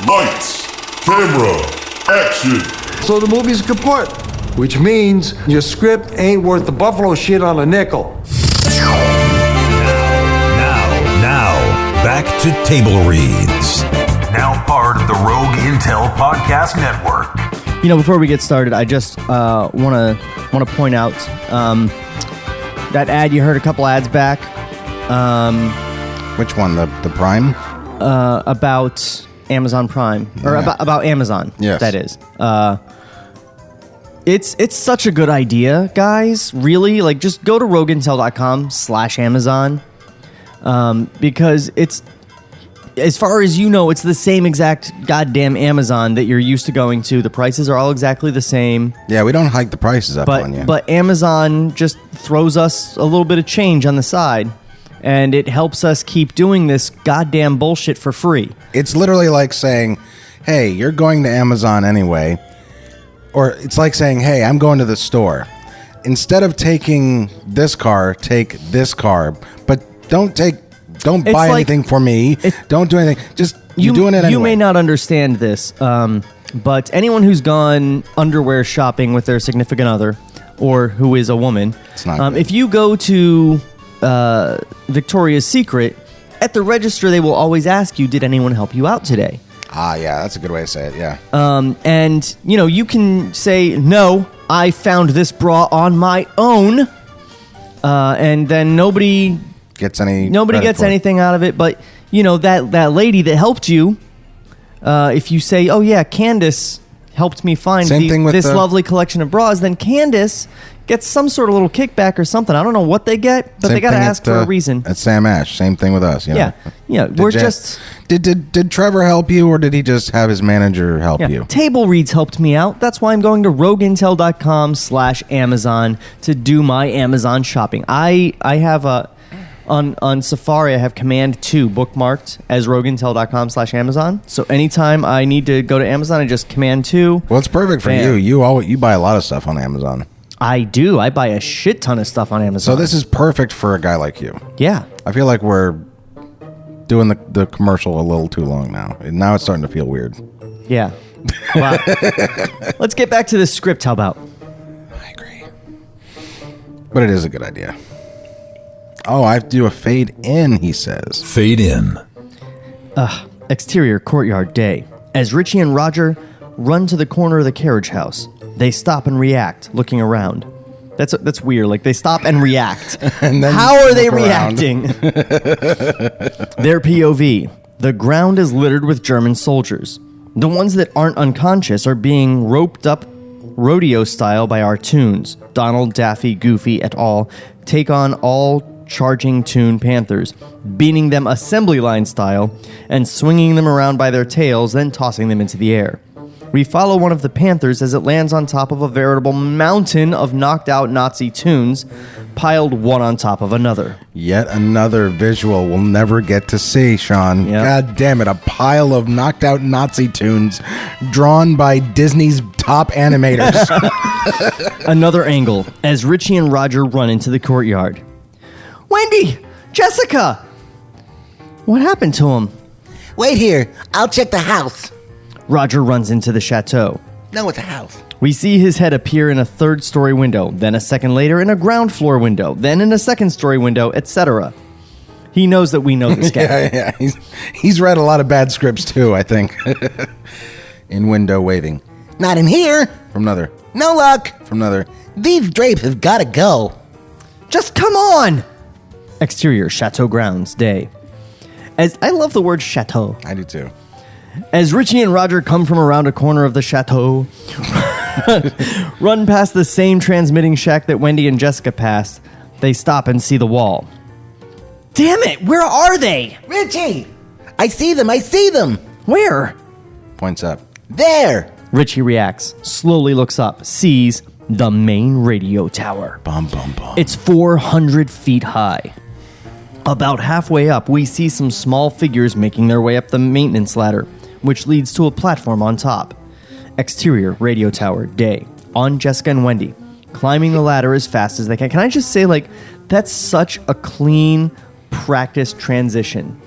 Lights, camera, action. So the movie's kaput, which means your script ain't worth the buffalo shit on a nickel. Now, back to Table Reads. Now part of the Rogue Intel Podcast Network. You know, before we get started, I just want to point out that ad you heard a couple ads back. Which one? The Prime? About Amazon Prime, or about Amazon. Yes, that is. It's such a good idea, guys. Really, like, just go to rogueintel.com/Amazon, because as far as you know, it's the same exact goddamn Amazon that you're used to going to. The prices are all exactly the same. Yeah, we don't hike the prices up on you. But Amazon just throws us a little bit of change on the side, and it helps us keep doing this goddamn bullshit for free. It's literally like saying, hey, you're going to Amazon anyway. Or it's like saying, hey, I'm going to the store. Instead of taking this car, take this car. But don't buy anything for me. Don't do anything. Just you're doing it anyway. You may not understand this, but anyone who's gone underwear shopping with their significant other or who is a woman, if you go to Victoria's Secret, at the register they will always ask you, did anyone help you out today? Ah, yeah, that's a good way to say it, yeah. And, you can say, no, I found this bra on my own, and then nobody gets anything out of it. But, that lady that helped you, if you say, oh, yeah, Candace helped me find this lovely collection of bras, then Candace gets some sort of little kickback or something. I don't know what they get, but they got to ask for a reason. At Sam Ash, same thing with us. Yeah. Did Trevor help you, or did he just have his manager help you? Table Reads helped me out. That's why I'm going to rogueintel.com/Amazon to do my Amazon shopping. I have on Safari, I have Command 2 bookmarked as rogueintel.com/Amazon. So anytime I need to go to Amazon, I just Command 2. Well, it's perfect for you. You buy a lot of stuff on Amazon. I do. I buy a shit ton of stuff on Amazon. So this is perfect for a guy like you. Yeah. I feel like we're doing the commercial a little too long now. And now it's starting to feel weird. Yeah. Wow. Let's get back to this script. How about? I agree. But it is a good idea. Oh, I have to do a fade in, he says. Fade in. Exterior courtyard day. As Richie and Roger run to the corner of the carriage house, they stop and react, looking around. That's weird. Like, they stop and react. And then how are they reacting? Their POV. The ground is littered with German soldiers. The ones that aren't unconscious are being roped up rodeo style by our Toons. Donald, Daffy, Goofy, et al. Take on all charging Toon Panthers, beating them assembly line style and swinging them around by their tails, then tossing them into the air. We follow one of the Panthers as it lands on top of a veritable mountain of knocked out Nazi Toons, piled one on top of another. Yet another visual we'll never get to see, Sean. Yep. God damn it, a pile of knocked out Nazi Toons drawn by Disney's top animators. Another angle, as Richie and Roger run into the courtyard. Wendy! Jessica! What happened to him? Wait here. I'll check the house. Roger runs into the chateau. No, it's a house. We see his head appear in a third-story window, then a second later in a ground floor window, then in a second-story window, etc. He knows that we know this guy. Yeah. He's read a lot of bad scripts, too, I think. In window waving. Not in here. From another. No luck. From another. These drapes have got to go. Just come on! Exterior chateau grounds day. As I love the word chateau. I do, too. As Richie and Roger come from around a corner of the chateau, run past the same transmitting shack that Wendy and Jessica passed, they stop and see the wall. Damn it! Where are they? Richie! I see them! Where? Points up. There! Richie reacts, slowly looks up, sees the main radio tower. Bum, bum, bum. It's 400 feet high. About halfway up, we see some small figures making their way up the maintenance ladder, which leads to a platform on top. Exterior radio tower, day. On Jessica and Wendy, climbing the ladder as fast as they can. Can I just say, that's such a clean, practice transition.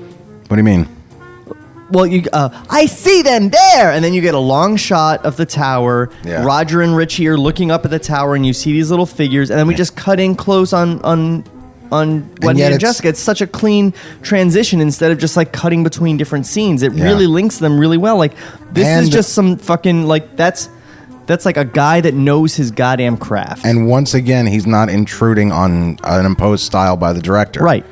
What do you mean? Well, I see them there! And then you get a long shot of the tower. Yeah. Roger and Richie are looking up at the tower, and you see these little figures, and then we just cut in close on Wendy and Jessica. It's such a clean transition instead of just cutting between different scenes. It really links them really well. This is just some fucking that's like a guy that knows his goddamn craft. And once again, he's not intruding on an imposed style by the director. Right.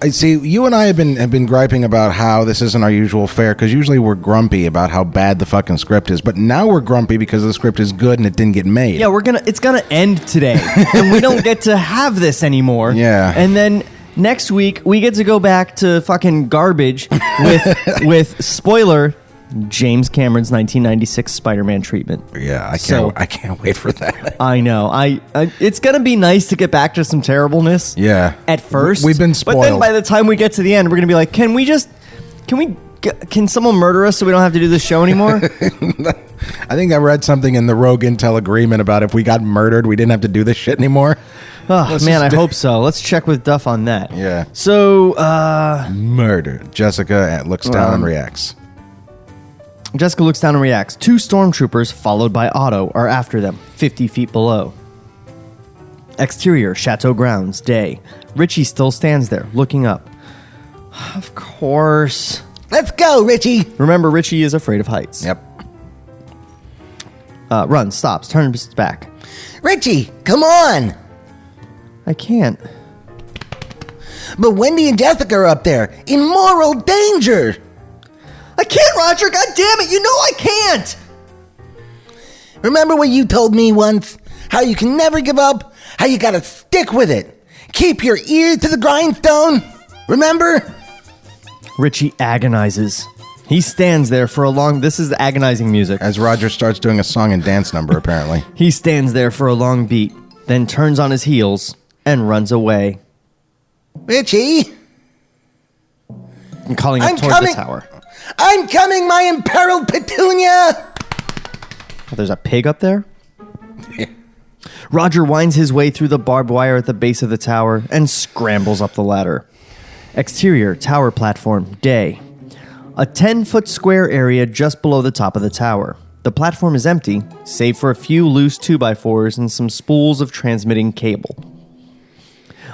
See, you and I have been griping about how this isn't our usual fare, because usually we're grumpy about how bad the fucking script is, but now we're grumpy because the script is good and it didn't get made. Yeah, it's gonna end today, and we don't get to have this anymore. Yeah. And then Next week, we get to go back to fucking garbage with spoiler, James Cameron's 1996 Spider-Man treatment. Yeah, I can't wait for that. I know. It's going to be nice to get back to some terribleness. Yeah. At first. We've been spoiled. But then by the time we get to the end, we're going to be like, can someone murder us so we don't have to do this show anymore? I think I read something in the Rogue Intel agreement about if we got murdered, we didn't have to do this shit anymore. Oh, man, I hope so. Let's check with Duff on that. Yeah. So, murder. Jessica looks down and reacts. Jessica looks down and reacts. 2 stormtroopers, followed by Otto, are after them, 50 feet below. Exterior, Chateau grounds, day. Richie still stands there, looking up. Of course. Let's go, Richie. Remember, Richie is afraid of heights. Yep. Runs, stops, turns back. Richie, come on. I can't. But Wendy and Jessica are up there, in moral danger. I can't, Roger. God damn it. You know I can't. Remember what you told me once? How you can never give up? How you gotta stick with it? Keep your ear to the grindstone? Remember? Richie agonizes. He stands there for a long... This is agonizing music. As Roger starts doing a song and dance number, apparently. He stands there for a long beat, then turns on his heels and runs away. Richie? I'm calling up toward the tower. I'm coming, my imperiled Petunia! Oh, there's a pig up there? Roger winds his way through the barbed wire at the base of the tower and scrambles up the ladder. Exterior, tower platform, day. A 10-foot square area just below the top of the tower. The platform is empty, save for a few loose 2x4s and some spools of transmitting cable.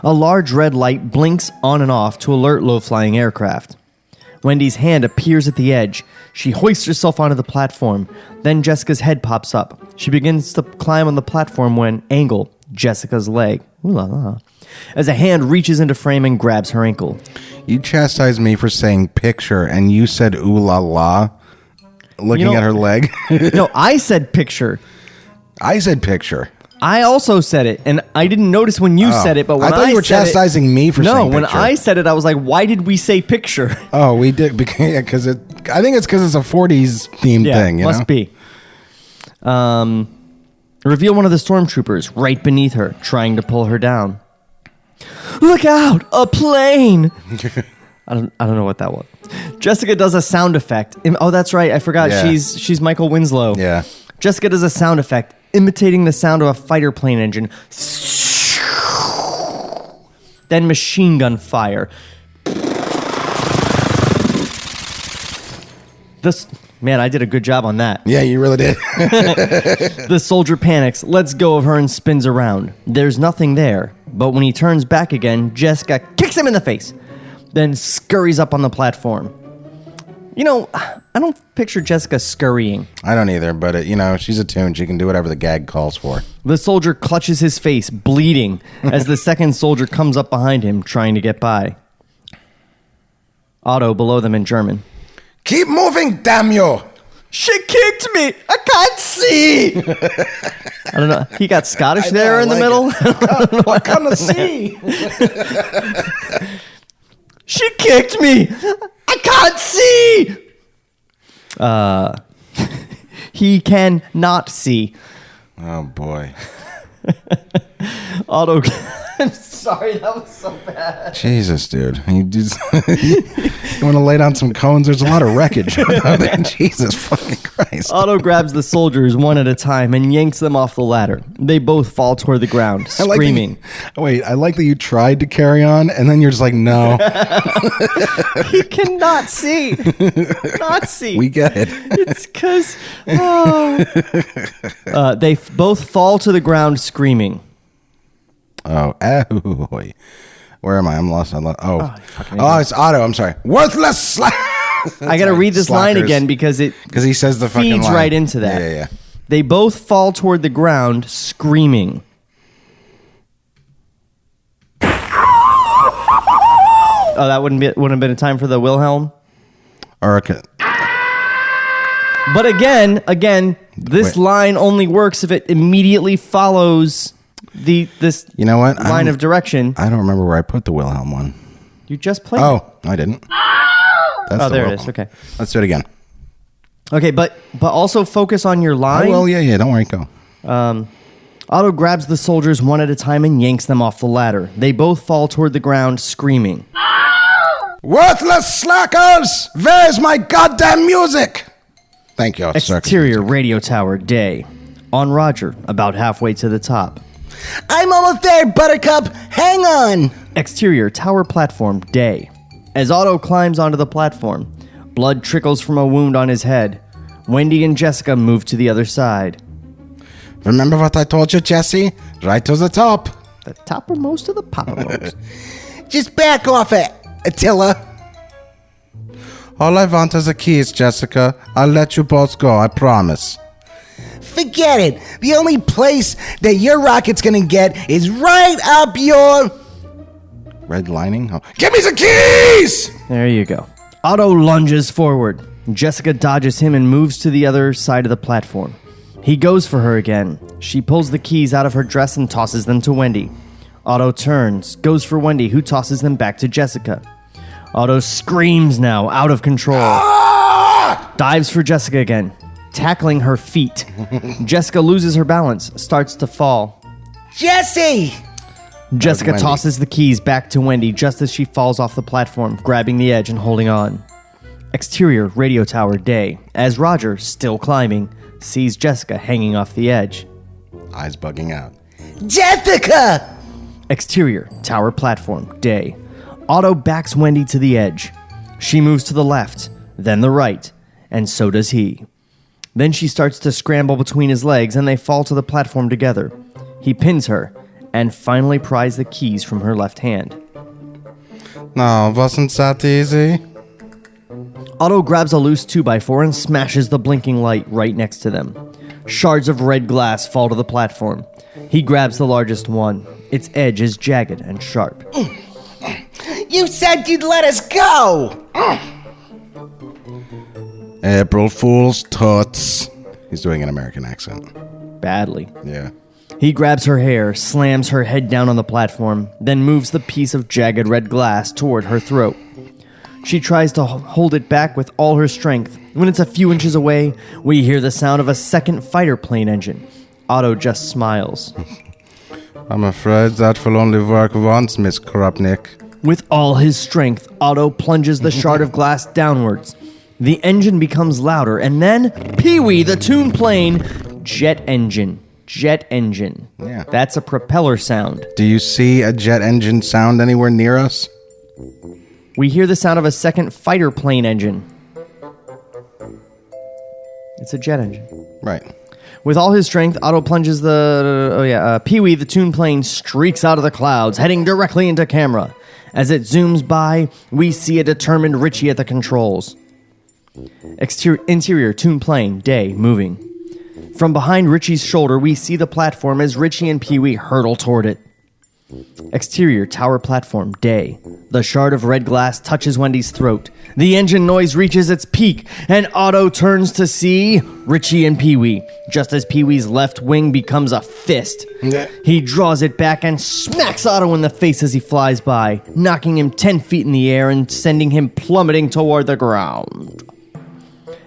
A large red light blinks on and off to alert low-flying aircraft. Wendy's hand appears at the edge. She hoists herself onto the platform. Then Jessica's head pops up. She begins to climb on the platform when angle Jessica's leg. Ooh la la. As a hand reaches into frame and grabs her ankle. You chastised me for saying picture, and you said ooh la la, looking at her leg. No, I said picture. I said picture. I also said it, and I didn't notice when you said it, but when I thought you were chastising me for saying picture. No, when I said it, I was like, why did we say picture? Oh, we did, because I think it's because it's a 40s themed thing, must be. Reveal one of the stormtroopers right beneath her, trying to pull her down. Look out! A plane! I don't know what that was. Jessica does a sound effect. Oh, that's right. I forgot. Yeah. She's Michael Winslow. Yeah. Jessica does a sound effect, imitating the sound of a fighter plane engine. Then machine gun fire. Man, I did a good job on that. Yeah, you really did. The soldier panics, lets go of her, and spins around. There's nothing there, but when he turns back again, Jessica kicks him in the face, then scurries up on the platform. You know, I don't picture Jessica scurrying. I don't either, but, she's a Toon. She can do whatever the gag calls for. The soldier clutches his face, bleeding, as the second soldier comes up behind him, trying to get by. Otto below them in German. Keep moving, damn you! She kicked me! I can't see! I don't know. He got Scottish there in the middle? I can't see! She kicked me! I can't see! He can not see. Oh, boy. Otto... I'm sorry, that was so bad. Jesus, dude. You want to lay down some cones? There's a lot of wreckage. Jesus fucking Christ. Otto grabs the soldiers one at a time and yanks them off the ladder. They both fall toward the ground, screaming. I like that you tried to carry on, and then you're just like, no. He cannot see. Not see. We get it. It's because... they both fall to the ground, screaming. Oh, where am I? I'm lost. It's Otto. I'm sorry. Worthless. I got to read this line again because he says the fucking feeds line right into that. Yeah. They both fall toward the ground, screaming. Oh, that wouldn't have been a time for the Wilhelm. Okay. But again, this line only works if it immediately follows this You know what? line of direction. I don't remember where I put the Wilhelm one. You just played it. Oh, I didn't. That's There it Wilhelm. is. Okay. Let's do it again. Okay, but also focus on your line. Oh, well, yeah. Don't worry. Go. Otto grabs the soldiers one at a time and yanks them off the ladder. They both fall toward the ground, screaming. Worthless slackers! Where's my goddamn music? Thank you. Exterior radio tower, day. On Roger, about halfway to the top. I'm almost there, Buttercup. Hang on. Exterior tower platform, day. As Otto climbs onto the platform, blood trickles from a wound on his head. Wendy and Jessica move to the other side. Remember what I told you, Jesse? Right to the top. The toppermost of the poppermost. Just back off it, Attila. All I want is the keys, Jessica. I'll let you both go, I promise. Forget it. The only place that your rocket's gonna get is right up your... Red lining? Oh. Give me the keys! There you go. Otto lunges forward. Jessica dodges him and moves to the other side of the platform. He goes for her again. She pulls the keys out of her dress and tosses them to Wendy. Otto turns, goes for Wendy, who tosses them back to Jessica. Otto screams now, out of control. Dives for Jessica again, tackling her feet. Jessica loses her balance, starts to fall. Jesse! Jessica Wendy. tosses the keys back to Wendy just as she falls off the platform, grabbing the edge and holding on. Exterior radio tower, day. As Roger, still climbing, sees Jessica hanging off the edge. Eyes bugging out. Jessica! Exterior tower platform, day. Otto backs Wendy to the edge. She moves to the left, then the right, and so does he. Then she starts to scramble between his legs and they fall to the platform together. He pins her and finally pries the keys from her left hand. No, wasn't that easy? Otto grabs a loose 2x4 and smashes the blinking light right next to them. Shards of red glass fall to the platform. He grabs the largest one. Its edge is jagged and sharp. You said you'd let us go! April Fool's toots. He's doing an American accent. Badly. Yeah. He grabs her hair, slams her head down on the platform, then moves the piece of jagged red glass toward her throat. She tries to hold it back with all her strength. When it's a few inches away, we hear the sound of a second fighter plane engine. Otto just smiles. I'm afraid that will only work once, Miss Krupnik. With all his strength, Otto plunges the shard of glass downwards. The engine becomes louder, and then Pee-wee, the Toon plane, jet engine. Jet engine. Yeah. That's a propeller sound. Do you see a jet engine sound anywhere near us? We hear the sound of a second fighter plane engine. It's a jet engine. Right. With all his strength, Otto plunges Pee-wee, the Toon plane, streaks out of the clouds, heading directly into camera. As it zooms by, we see a determined Richie at the controls. Interior Toon plane, day, moving. From behind Richie's shoulder, we see the platform as Richie and Pee-wee hurtle toward it. Exterior tower platform, day. The shard of red glass touches Wendy's throat. The engine noise reaches its peak, and Otto turns to see Richie and Pee-wee, just as Pee-wee's left wing becomes a fist. He draws it back and smacks Otto in the face as he flies by, knocking him 10 feet in the air and sending him plummeting toward the ground.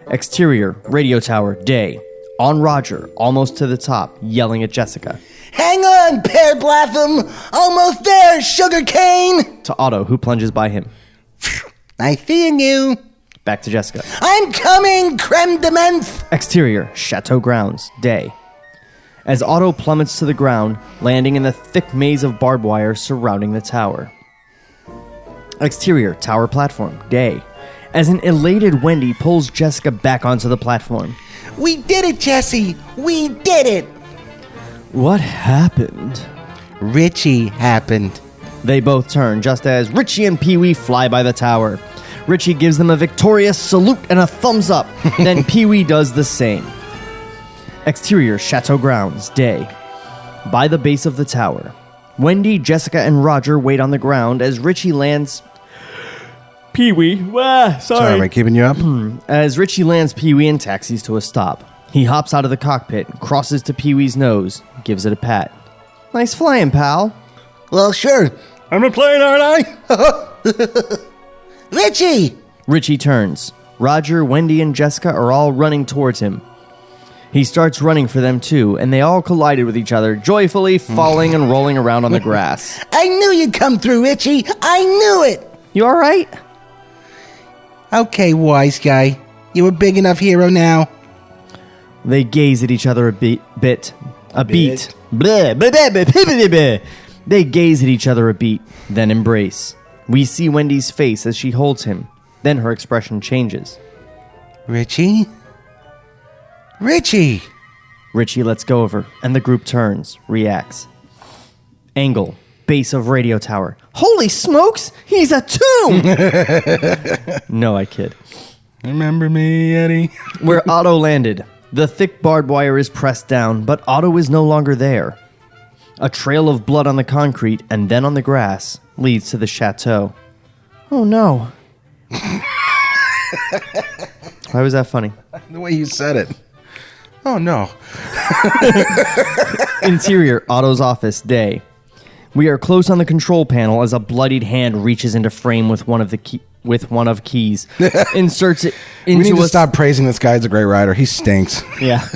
Exterior radio tower, day. On Roger, almost to the top, yelling at Jessica. Hang on, Pear Blatham! Almost there, Sugar Cane! To Otto, who plunges by him. Nice seeing you. Back to Jessica. I'm coming, creme de menthe! Exterior, chateau grounds, day. As Otto plummets to the ground, landing in the thick maze of barbed wire surrounding the tower. Exterior, tower platform, day. As an elated Wendy pulls Jessica back onto the platform. We did it, Jesse! We did it! What happened? Richie happened. They both turn just as Richie and Pee-wee fly by the tower. Richie gives them a victorious salute and a thumbs up. Then Pee-wee does the same. Exterior Chateau grounds, day. By the base of the tower, Wendy, Jessica, and Roger wait on the ground as Richie lands... Pee-wee. Sorry, am I keeping you up? As Richie lands Pee-wee and taxis to a stop. He hops out of the cockpit, crosses to Pee-wee's nose, gives it a pat. Nice flying, pal. Well, sure. I'm a plane, aren't I? Richie! Richie turns. Roger, Wendy, and Jessica are all running towards him. He starts running for them too, and they all collided with each other, joyfully falling and rolling around on the grass. I knew you'd come through, Richie. I knew it. You all right? Okay, wise guy. You a big enough hero now. They gaze at each other a beat. Blah, blah, blah, blah, blah, blah. They gaze at each other a beat, then embrace. We see Wendy's face as she holds him. Then her expression changes. Richie? Richie! Richie lets go of her, and the group turns, reacts. Angle, base of radio tower. Holy smokes! He's a Toon! No, I kid. Remember me, Eddie? Where Otto landed. The thick barbed wire is pressed down, but Otto is no longer there. A trail of blood on the concrete and then on the grass leads to the chateau. Oh no. Why was that funny? The way you said it. Oh, no. Interior, Otto's office, day. We are close on the control panel as a bloodied hand reaches into frame with one of keys. Inserts it into We need to stop praising this guy as a great writer. He stinks. Yeah.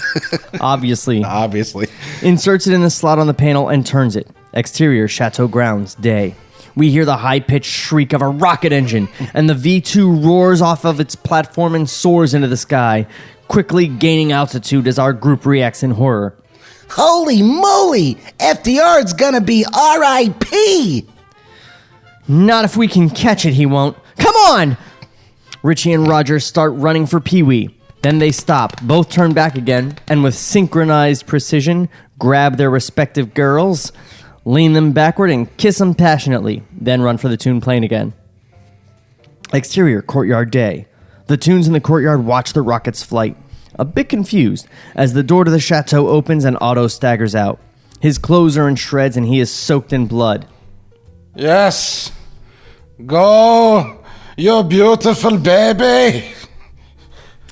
Obviously. Inserts it in the slot on the panel and turns it. Exterior, chateau grounds, day. We hear the high-pitched shriek of a rocket engine, and the V2 roars off of its platform and soars into the sky, quickly gaining altitude as our group reacts in horror. Holy moly! FDR's gonna be R.I.P. Not if we can catch it, he won't. Come on! Richie and Roger start running for Pee-wee. Then they stop, both turn back again, and with synchronized precision, grab their respective girls, lean them backward, and kiss them passionately, then run for the Toon plane again. Exterior, courtyard, day. The Toons in the courtyard watch the rocket's flight, a bit confused, as the door to the chateau opens and Otto staggers out. His clothes are in shreds and he is soaked in blood. Yes. Go, you beautiful baby.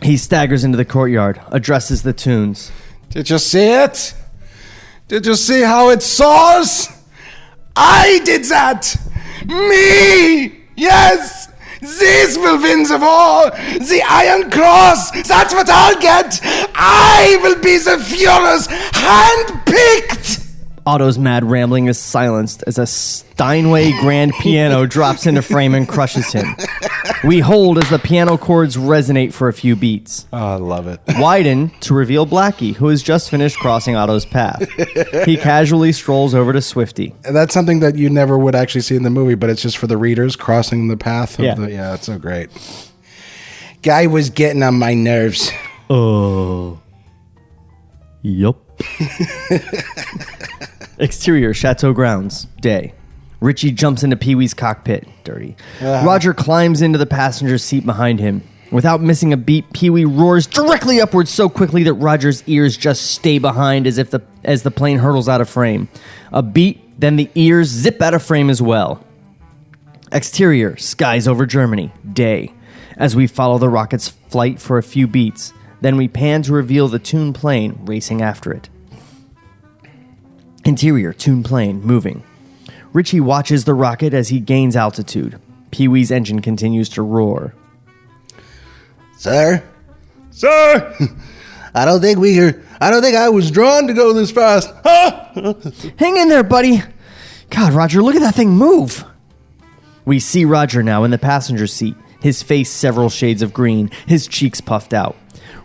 He staggers into the courtyard, addresses the Toons. Did you see it? Did you see how it soars? I did that! Me! Yes! This will win the war! The Iron Cross! That's what I'll get! I will be the Führer's hand-picked! Otto's mad rambling is silenced as a Steinway grand piano drops into frame and crushes him. We hold as the piano chords resonate for a few beats. Oh, I love it. Widen to reveal Blackie, who has just finished crossing Otto's path. He casually strolls over to Swifty. And that's something that you never would actually see in the movie, but it's just for the readers crossing the path. Yeah, it's so great. Guy was getting on my nerves. Oh. Yup. Exterior, chateau grounds, day. Richie jumps into Pee-wee's cockpit, dirty. Roger climbs into the passenger seat behind him. Without missing a beat, Pee-wee roars directly upwards so quickly that Roger's ears just stay behind as the plane hurtles out of frame. A beat, then the ears zip out of frame as well. Exterior, skies over Germany, day. As we follow the rocket's flight for a few beats, then we pan to reveal the Toon plane racing after it. Interior, Toon plane, moving. Richie watches the rocket as he gains altitude. Pee-wee's engine continues to roar. Sir? Sir! I don't think I was drawn to go this fast. Hang in there, buddy. God, Roger, look at that thing move. We see Roger now in the passenger seat, his face several shades of green, his cheeks puffed out.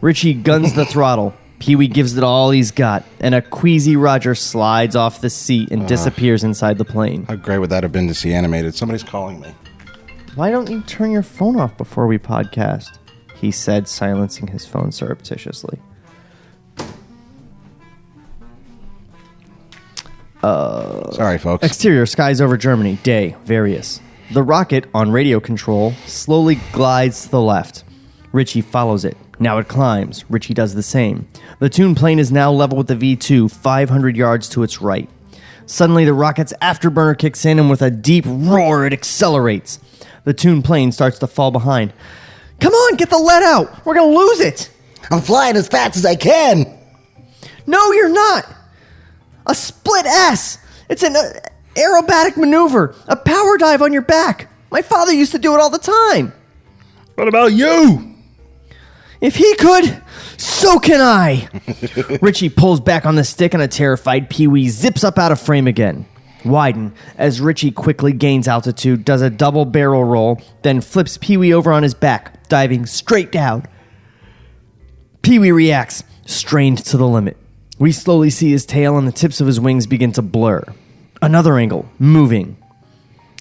Richie guns the throttle. Pee-wee gives it all he's got, and a queasy Roger slides off the seat and disappears inside the plane. How great would that have been to see animated? Somebody's calling me. Why don't you turn your phone off before we podcast? He said, silencing his phone surreptitiously. Sorry, folks. Exterior, skies over Germany, day, various. The rocket, on radio control, slowly glides to the left. Richie follows it. Now it climbs. Richie does the same. The Toon plane is now level with the V2, 500 yards to its right. Suddenly, the rocket's afterburner kicks in, and with a deep roar, it accelerates. The Toon plane starts to fall behind. Come on, get the lead out! We're gonna lose it! I'm flying as fast as I can. No, you're not! A split S! It's an aerobatic maneuver, a power dive on your back. My father used to do it all the time. What about you? If he could, so can I. Richie pulls back on the stick and a terrified Pee-wee zips up out of frame again. Widen as Richie quickly gains altitude, does a double barrel roll, then flips Pee-wee over on his back, diving straight down. Pee-wee reacts, strained to the limit. We slowly see his tail and the tips of his wings begin to blur. Another angle, moving.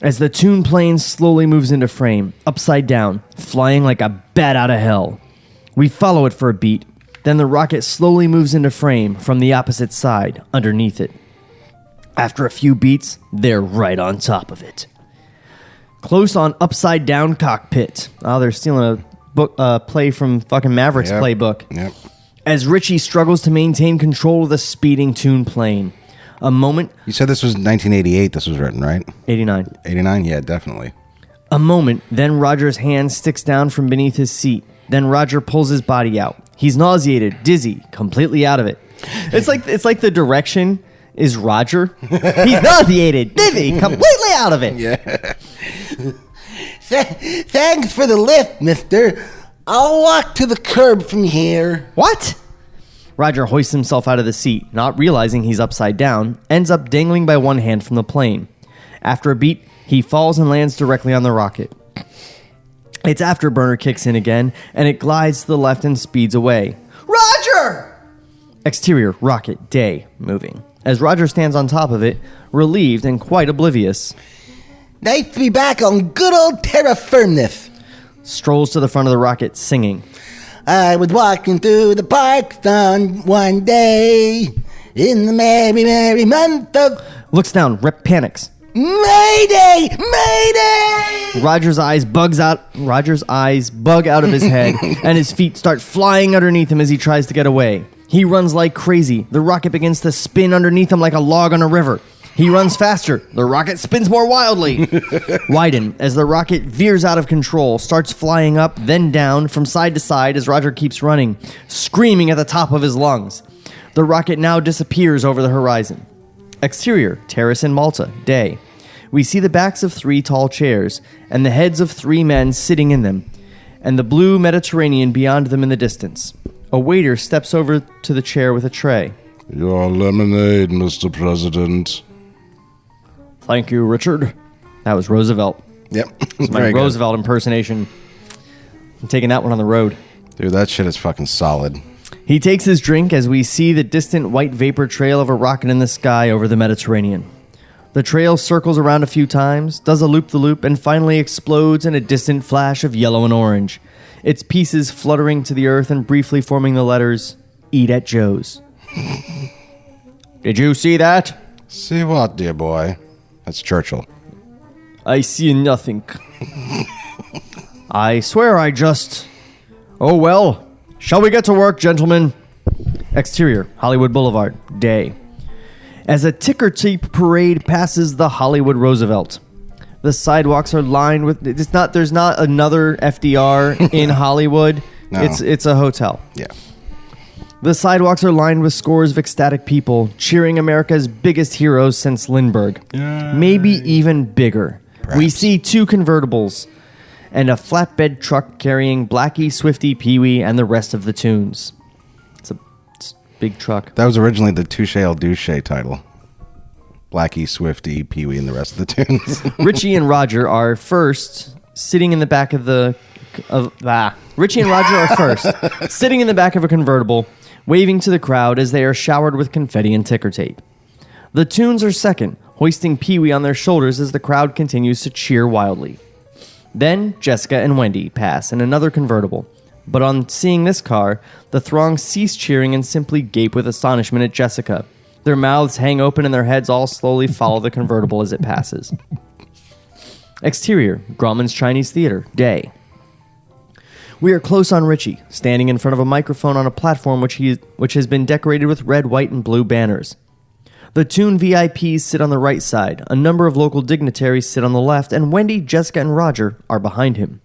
As the Toon plane slowly moves into frame, upside down, flying like a bat out of hell. We follow it for a beat, then the rocket slowly moves into frame from the opposite side, underneath it. After a few beats, they're right on top of it. Close on upside down cockpit. Oh, they're stealing a play from fucking Maverick's playbook. Yep. As Richie struggles to maintain control of the speeding Toon plane. A moment... You said this was 1988 this was written, right? 89. 89? Yeah, definitely. A moment, then Roger's hand sticks down from beneath his seat. Then Roger pulls his body out. He's nauseated, dizzy, completely out of it. It's like the direction is Roger. He's nauseated, dizzy, completely out of it. Yeah. Thanks for the lift, mister. I'll walk to the curb from here. What? Roger hoists himself out of the seat, not realizing he's upside down, ends up dangling by one hand from the plane. After a beat, he falls and lands directly on the rocket. Its afterburner kicks in again, and it glides to the left and speeds away. Roger! Exterior, rocket, day, moving. As Roger stands on top of it, relieved and quite oblivious. Nice to be back on good old terra firmness. Strolls to the front of the rocket, singing. I was walking through the park on one day in the merry, merry month of... Looks down, panics. Mayday! Mayday! Roger's eyes bug out of his head, and his feet start flying underneath him as he tries to get away. He runs like crazy. The rocket begins to spin underneath him like a log on a river. He runs faster. The rocket spins more wildly. Widen as the rocket veers out of control, starts flying up, then down, from side to side as Roger keeps running, screaming at the top of his lungs. The rocket now disappears over the horizon. Exterior, terrace in Malta, day. We see the backs of 3 tall chairs, and the heads of 3 men sitting in them, and the blue Mediterranean beyond them in the distance. A waiter steps over to the chair with a tray. Your lemonade, Mr. President. Thank you, Richard. That was Roosevelt. Yep. It's my Roosevelt impersonation. I'm taking that one on the road. Dude, that shit is fucking solid. He takes his drink as we see the distant white vapor trail of a rocket in the sky over the Mediterranean. The trail circles around a few times, does a loop-the-loop, and finally explodes in a distant flash of yellow and orange, its pieces fluttering to the earth and briefly forming the letters, Eat at Joe's. Did you see that? See what, dear boy? That's Churchill. I see nothing. I swear I just... Oh well. Shall we get to work, gentlemen? Exterior, Hollywood Boulevard, day. As a ticker-tape parade passes the Hollywood Roosevelt. The sidewalks are lined with... There's not another FDR in Hollywood. No. It's a hotel. Yeah. The sidewalks are lined with scores of ecstatic people cheering America's biggest heroes since Lindbergh. Maybe even bigger. Perhaps. We see 2 convertibles and a flatbed truck carrying Blackie, Swifty, Pee-wee, and the rest of the Toons. It's a big truck. That was originally the Touche El Douche title. Blackie, Swifty, Pee-wee, and the rest of the Toons. Richie and Roger are first sitting in the back of Richie and Roger are first sitting in the back of a convertible, waving to the crowd as they are showered with confetti and ticker tape. The Toons are second, hoisting Pee-wee on their shoulders as the crowd continues to cheer wildly. Then Jessica and Wendy pass in another convertible, but on seeing this car, the throng cease cheering and simply gape with astonishment at Jessica. Their mouths hang open and their heads all slowly follow the convertible as it passes. Exterior, Grauman's Chinese Theater, day. We are close on Richie, standing in front of a microphone on a platform which has been decorated with red, white, and blue banners. The Toon VIPs sit on the right side, a number of local dignitaries sit on the left, and Wendy, Jessica, and Roger are behind him.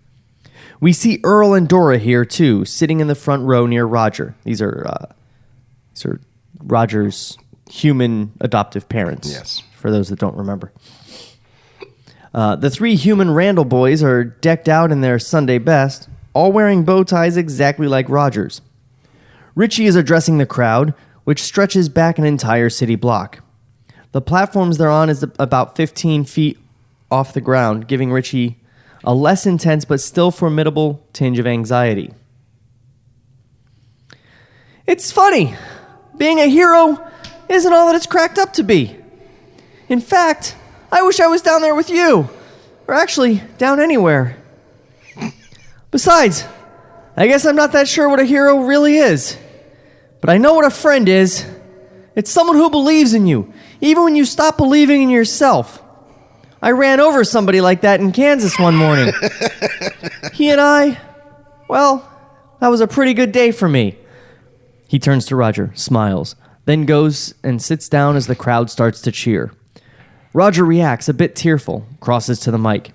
We see Earl and Dora here, too, sitting in the front row near Roger. These are Roger's human adoptive parents. Yes. For those that don't remember. The 3 human Randall boys are decked out in their Sunday best, all wearing bow ties exactly like Roger's. Richie is addressing the crowd, which stretches back an entire city block. The platforms they're on is about 15 feet off the ground, giving Richie a less intense but still formidable tinge of anxiety. It's funny. Being a hero isn't all that it's cracked up to be. In fact, I wish I was down there with you. Or actually, down anywhere. Besides, I guess I'm not that sure what a hero really is. But I know what a friend is. It's someone who believes in you, even when you stop believing in yourself. I ran over somebody like that in Kansas one morning. He and I, well, that was a pretty good day for me. He turns to Roger, smiles, then goes and sits down as the crowd starts to cheer. Roger reacts, a bit tearful, crosses to the mic.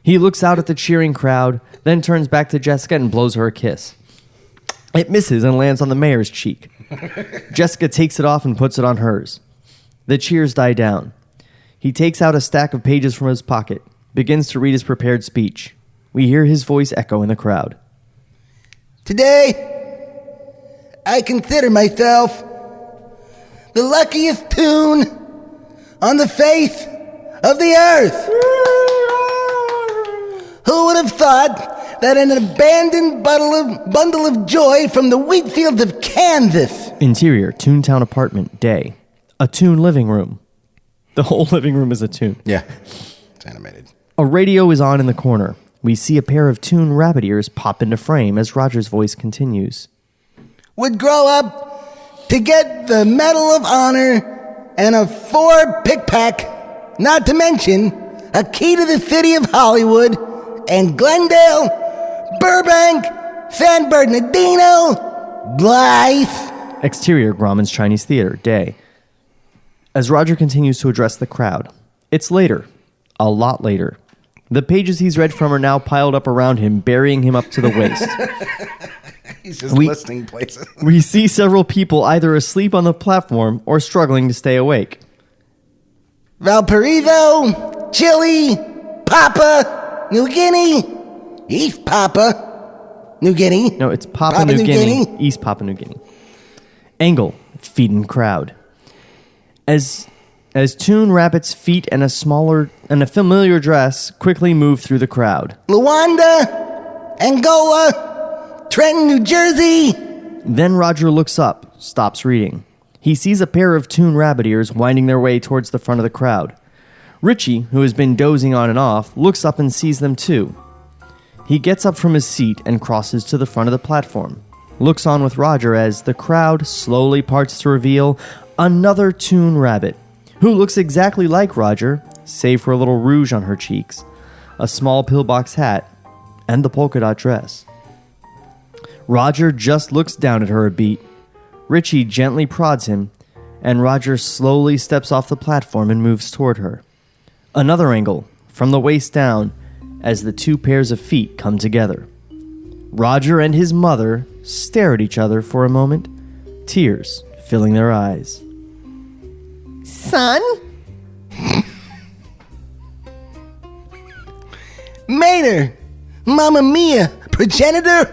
He looks out at the cheering crowd, then turns back to Jessica and blows her a kiss. It misses and lands on the mayor's cheek. Jessica takes it off and puts it on hers. The cheers die down. He takes out a stack of pages from his pocket, begins to read his prepared speech. We hear his voice echo in the crowd. Today, I consider myself the luckiest Toon on the face of the earth. Who would have thought that an abandoned bundle of joy from the wheat fields of Kansas? Interior, Toontown apartment, day. A Toon living room. The whole living room is a Toon. Yeah, it's animated. A radio is on in the corner. We see a pair of Toon rabbit ears pop into frame as Roger's voice continues. Would grow up to get the Medal of Honor and a 4 pick-pack, not to mention a key to the city of Hollywood and Glendale, Burbank, San Bernardino, Blythe. Exterior, Grauman's Chinese Theater, day. As Roger continues to address the crowd, it's later, a lot later. The pages he's read from are now piled up around him, burying him up to the waist. He's just listing places. We see several people either asleep on the platform or struggling to stay awake. Valparaiso, Chile, Papua New Guinea, East Papua New Guinea. No, it's Papua New Guinea, East Papua New Guinea. Angle, feet in crowd. As Toon rabbits' feet and a familiar dress quickly move through the crowd. Luanda, Angola, Trenton, New Jersey. Then Roger looks up, stops reading. He sees a pair of Toon rabbit ears winding their way towards the front of the crowd. Richie, who has been dozing on and off, looks up and sees them too. He gets up from his seat and crosses to the front of the platform. Looks on with Roger as the crowd slowly parts to reveal another Toon rabbit, who looks exactly like Roger, save for a little rouge on her cheeks, a small pillbox hat, and the polka dot dress. Roger just looks down at her a beat. Richie gently prods him, and Roger slowly steps off the platform and moves toward her. Another angle, from the waist down, as the 2 pairs of feet come together. Roger and his mother stare at each other for a moment, tears filling their eyes. Son? Mater! Mamma mia! Progenitor!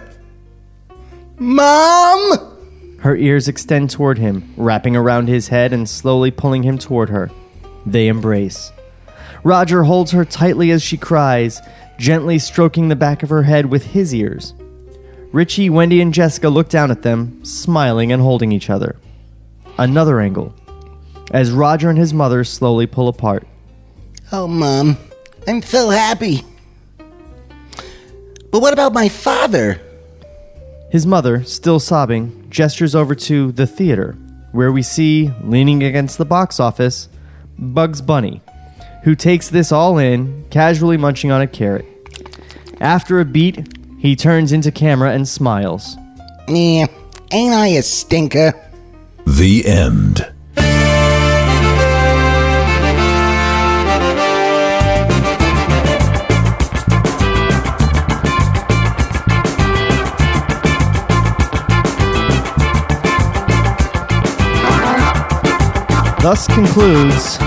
Mom! Her ears extend toward him, wrapping around his head and slowly pulling him toward her. They embrace. Roger holds her tightly as she cries, gently stroking the back of her head with his ears. Richie, Wendy, and Jessica look down at them, smiling and holding each other. Another angle, as Roger and his mother slowly pull apart. Oh, Mom, I'm so happy. But what about my father? His mother, still sobbing, gestures over to the theater, where we see, leaning against the box office, Bugs Bunny, who takes this all in, casually munching on a carrot. After a beat, he turns into camera and smiles. Yeah, ain't I a stinker? The end. thus concludes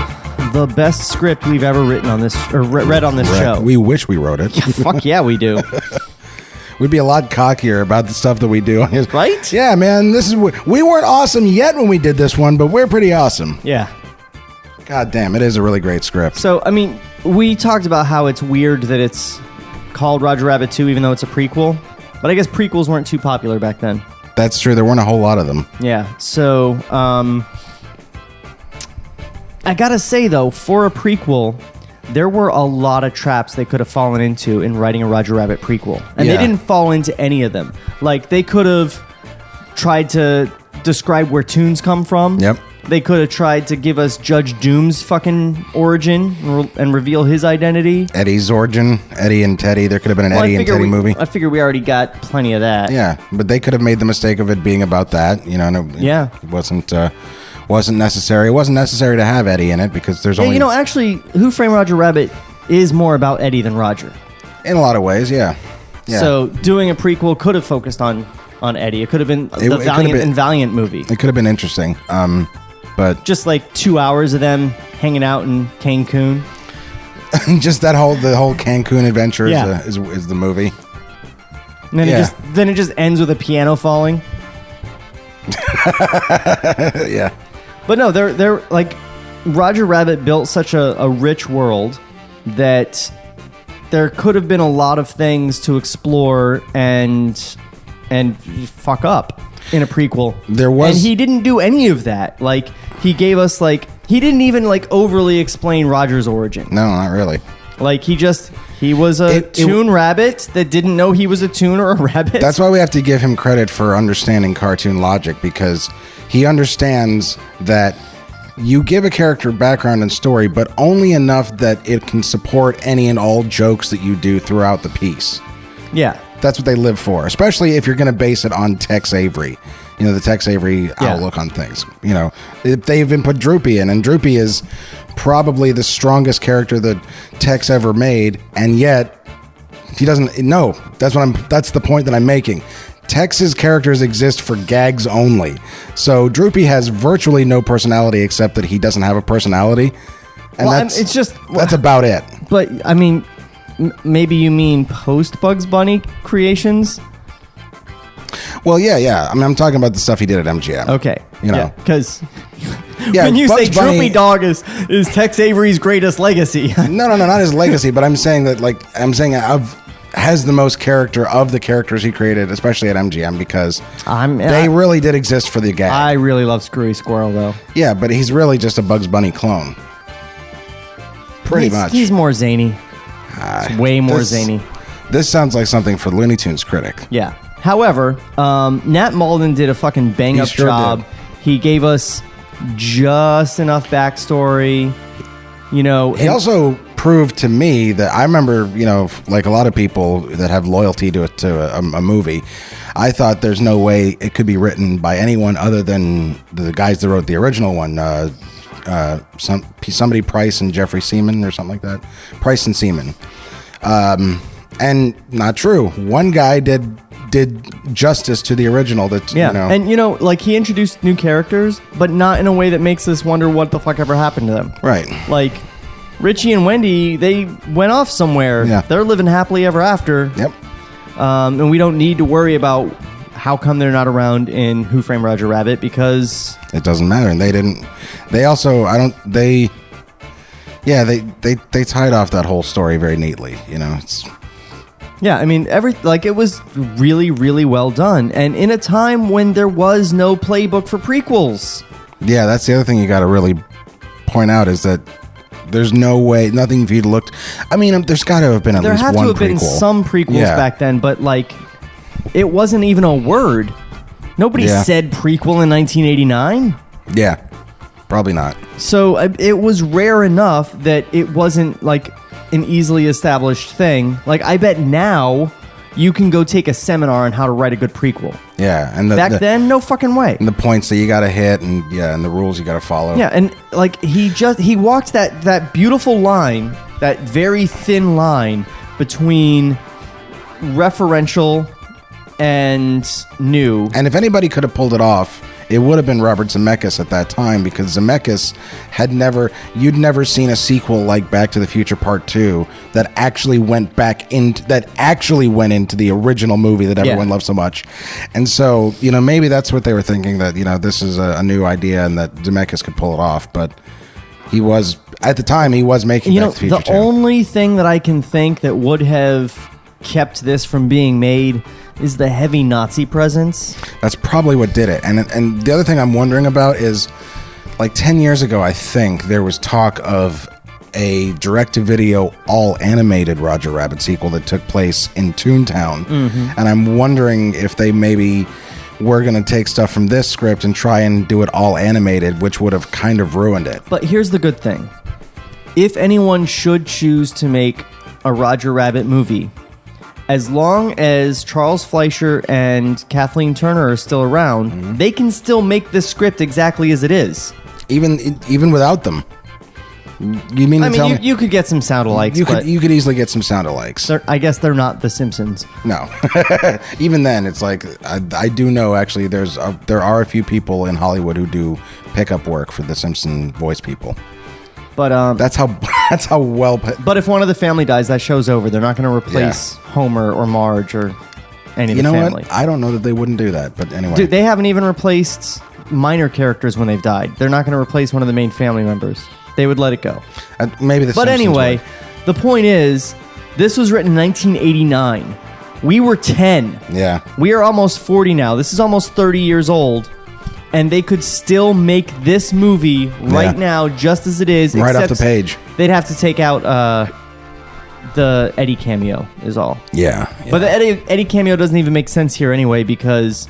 the best script we've ever written on this, or read on this show. We wish we wrote it. Fuck yeah, we do. We'd be a lot cockier about the stuff that we do on his. Right? Yeah, man. We weren't awesome yet when we did this one, but we're pretty awesome. Yeah. God damn, it is a really great script. So, I mean, we talked about how it's weird that it's called Roger Rabbit 2, even though it's a prequel. But I guess prequels weren't too popular back then. That's true. There weren't a whole lot of them. Yeah. So, I gotta say, though, for a prequel, there were a lot of traps they could have fallen into in writing a Roger Rabbit prequel. And they didn't fall into any of them. Like, they could have tried to describe where Toons come from. Yep. They could have tried to give us Judge Doom's fucking origin and reveal his identity. Eddie's origin. Eddie and Teddy. There could have been an Eddie and Teddy movie. I figure we already got plenty of that. Yeah, but they could have made the mistake of it being about that. You know, and it wasn't necessary. It wasn't necessary to have Eddie in it because there's only... You know, actually, Who Framed Roger Rabbit is more about Eddie than Roger. In a lot of ways, yeah. So doing a prequel could have focused on Eddie. It could have been the Valiant and Valiant movie. It could have been interesting. But just like 2 hours of them hanging out in Cancun. Just the whole Cancun adventure is the movie. And then it just ends with a piano falling. Yeah. But no, they're like, Roger Rabbit built such a rich world that there could have been a lot of things to explore and fuck up in a prequel. And he didn't do any of that. Like, he gave us, like, he didn't even, like, overly explain Roger's origin. No, not really. Like, he was a toon rabbit that didn't know he was a toon or a rabbit. That's why we have to give him credit for understanding cartoon logic, because he understands that you give a character background and story, but only enough that it can support any and all jokes that you do throughout the piece. Yeah. That's what they live for, especially if you're going to base it on Tex Avery. You know, the Tex Avery outlook on things. You know, they even put Droopy in, and Droopy is probably the strongest character that Tex ever made, and yet he doesn't. No, that's the point that I'm making. Tex's characters exist for gags only. So Droopy has virtually no personality except that he doesn't have a personality, and that's about it. But I mean, maybe you mean post Bugs Bunny creations. Well, yeah. I mean, I'm talking about the stuff he did at MGM. Okay. You know. Because when you Bugs say Droopy Dog is Tex Avery's greatest legacy. No, not his legacy, but I'm saying has the most character of the characters he created, especially at MGM, because they really did exist for the gag. I really love Screwy Squirrel, though. Yeah, but he's really just a Bugs Bunny clone. Pretty much. He's more zany. Way more zany. This sounds like something for Looney Tunes Critic. Yeah. However, Nat Malden did a fucking bang-up job. He gave us just enough backstory. You know, he also proved to me that I remember, you know, like a lot of people that have loyalty to a movie, I thought there's no way it could be written by anyone other than the guys that wrote the original one. Somebody Price and Jeffrey Seaman or something like that. Price and Seaman. And not true. One guy did justice to the original. You know. And you know, like, he introduced new characters, but not in a way that makes us wonder what the fuck ever happened to them. Right. Like, Richie and Wendy, they went off somewhere. Yeah. They're living happily ever after. Yep. And we don't need to worry about how come they're not around in Who Framed Roger Rabbit, because it doesn't matter. And they didn't. They also, they tied off that whole story very neatly. You know, yeah, I mean, it was really, really well done. And in a time when there was no playbook for prequels. Yeah, that's the other thing you got to really point out, is that there's no way, nothing for you to look. I mean, there's got to have been at least one prequel. There had to have been some prequels back then, but, like, it wasn't even a word. Nobody said prequel in 1989. Yeah, probably not. So it was rare enough that it wasn't, like, an easily established thing. Like, I bet now you can go take a seminar on how to write a good prequel. Yeah, and back then, no fucking way. And the points that you got to hit, and and the rules you got to follow. Yeah, and like he walked that beautiful line, that very thin line between referential and new. And if anybody could have pulled it off, it would have been Robert Zemeckis at that time, because Zemeckis you'd never seen a sequel like Back to the Future Part 2 that actually went into the original movie that everyone loved so much. And so, maybe that's what they were thinking, that, this is a new idea and that Zemeckis could pull it off. But at the time, he was making Back to the Future 2. The only thing that I can think that would have kept this from being made is the heavy Nazi presence. That's probably what did it. And the other thing I'm wondering about is, like 10 years ago, I think, there was talk of a direct-to-video, all-animated Roger Rabbit sequel that took place in Toontown. Mm-hmm. And I'm wondering if they maybe were going to take stuff from this script and try and do it all animated, which would have kind of ruined it. But here's the good thing. If anyone should choose to make a Roger Rabbit movie, as long as Charles Fleischer and Kathleen Turner are still around, they can still make this script exactly as it is. Even without them. You mean you could get some sound-alikes. You could easily get some sound-alikes. I guess they're not The Simpsons. No. Even then, it's like, I do know, actually, there are a few people in Hollywood who do pickup work for The Simpson voice people. But that's how well. But if one of the family dies, that show's over. They're not going to replace Homer or Marge or any of the family. What? I don't know that they wouldn't do that. But anyway, dude, they haven't even replaced minor characters when they've died. They're not going to replace one of the main family members. They would let it go. Maybe the. But anyway, the point is, this was written in 1989. We were 10. Yeah. We are almost 40 now. This is almost 30 years old. And they could still make this movie right now just as it is. Right off the page. They'd have to take out the Eddie cameo is all. Yeah. But the Eddie cameo doesn't even make sense here anyway, because...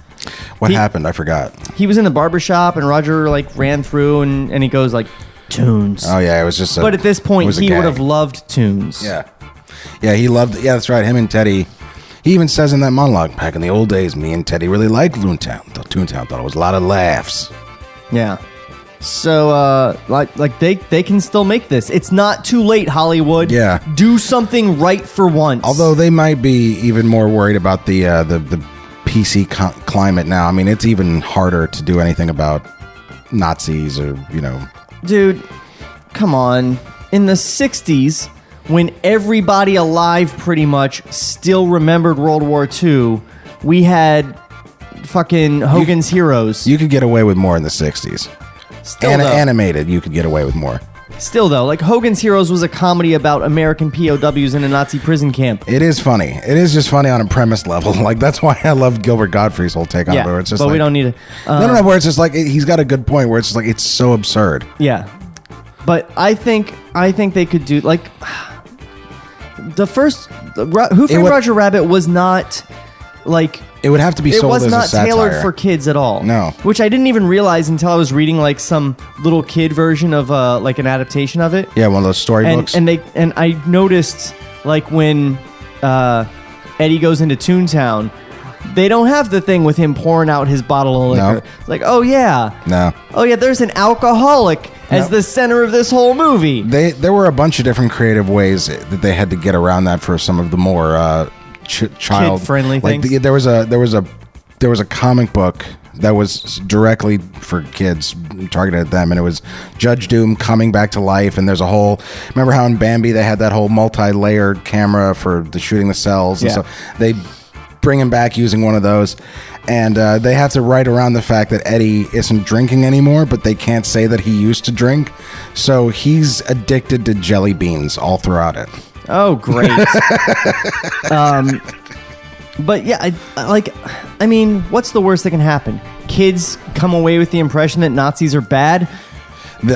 What happened? I forgot. He was in the barbershop and Roger ran through and he goes Tunes. Oh, yeah. It was just but at this point, he would have loved Tunes. Yeah. Yeah, he loved... Yeah, that's right. Him and Teddy... He even says in that monologue, back in the old days, me and Teddy really liked Toontown. Thought it was a lot of laughs. Yeah. So, they can still make this. It's not too late, Hollywood. Yeah. Do something right for once. Although they might be even more worried about the PC climate now. I mean, it's even harder to do anything about Nazis or, Dude, come on. In the 60s... when everybody alive pretty much still remembered World War II, we had fucking Hogan's Heroes. You could get away with more in the 60s. Still, animated, you could get away with more. Still, though, Hogan's Heroes was a comedy about American POWs in a Nazi prison camp. It is funny. It is just funny on a premise level. That's why I love Gilbert Gottfried's whole take on it. Where it's just we don't need to... No, where it's just he's got a good point where it's just it's so absurd. Yeah. But I think they could do, the first Who Framed Roger Rabbit was not it would have to be sold as a satire. It was not tailored for kids at all. No. Which I didn't even realize until I was reading some little kid version of an adaptation of it. Yeah, one of those storybooks. And I noticed when Eddie goes into Toontown, they don't have the thing with him pouring out his bottle of liquor. No. It's oh yeah. No. Oh yeah, there's an alcoholic as the center of this whole movie. There were a bunch of different creative ways that they had to get around that for some of the more child friendly things. There was a comic book that was directly for kids, targeted at them, and it was Judge Doom coming back to life. And there's a whole... Remember how in Bambi they had that whole multi-layered camera for shooting the cells? Yeah. And so they bring him back using one of those. And they have to write around the fact that Eddie isn't drinking anymore, but they can't say that he used to drink. So he's addicted to jelly beans all throughout it. Oh, great. But yeah, what's the worst that can happen? Kids come away with the impression that Nazis are bad?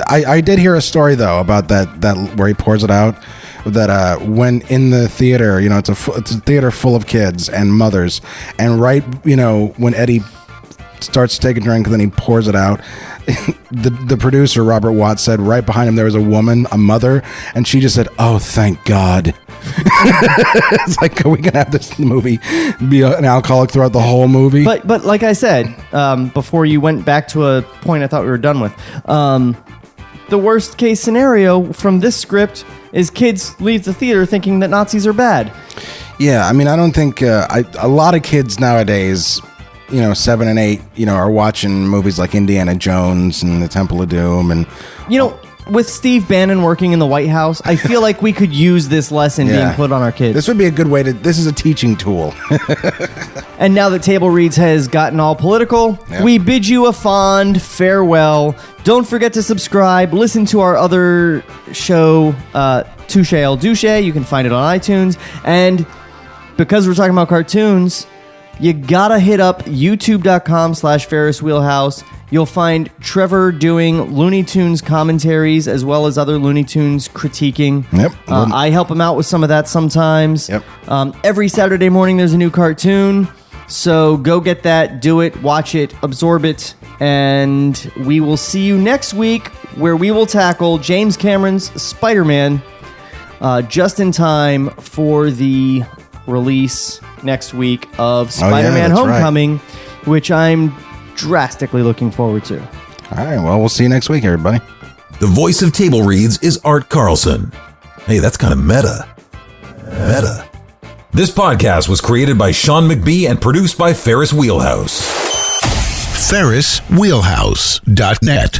I did hear a story, though, about that where he pours it out. That when in the theater, it's a theater full of kids and mothers, and right, when Eddie starts to take a drink and then he pours it out, the producer Robert Watts said right behind him there was a woman, a mother, and she just said, "Oh, thank God." It's are we gonna have this movie be an alcoholic throughout the whole movie? But like I said, before you went back to a point I thought we were done with, the worst case scenario from this script is kids leave the theater thinking that Nazis are bad. Yeah, I don't think a lot of kids nowadays 7 and 8, are watching movies like Indiana Jones and the Temple of Doom, and with Steve Bannon working in the White House, I feel like we could use this lesson being put on our kids. This would be a good way this is a teaching tool. And now that Table Reads has gotten all political, we bid you a fond farewell. Don't forget to subscribe. Listen to our other show, Touche El Douche. You can find it on iTunes. And because we're talking about cartoons, you gotta hit up youtube.com/Ferris Wheelhouse. You'll find Trevor doing Looney Tunes commentaries as well as other Looney Tunes critiquing. Yep. I help him out with some of that sometimes. Yep. Every Saturday morning there's a new cartoon. So go get that, do it, watch it, absorb it, and we will see you next week where we will tackle James Cameron's Spider-Man just in time for the release next week of Spider-Man Homecoming, which I'm drastically looking forward to. All right, well, we'll see you next week, everybody. The voice of Table Reads is Art Carlson. Hey, that's kind of meta. This podcast was created by Shawn McBee and produced by Ferris Wheelhouse. FerrisWheelhouse.net.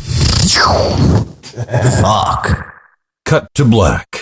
Fuck. Cut to black.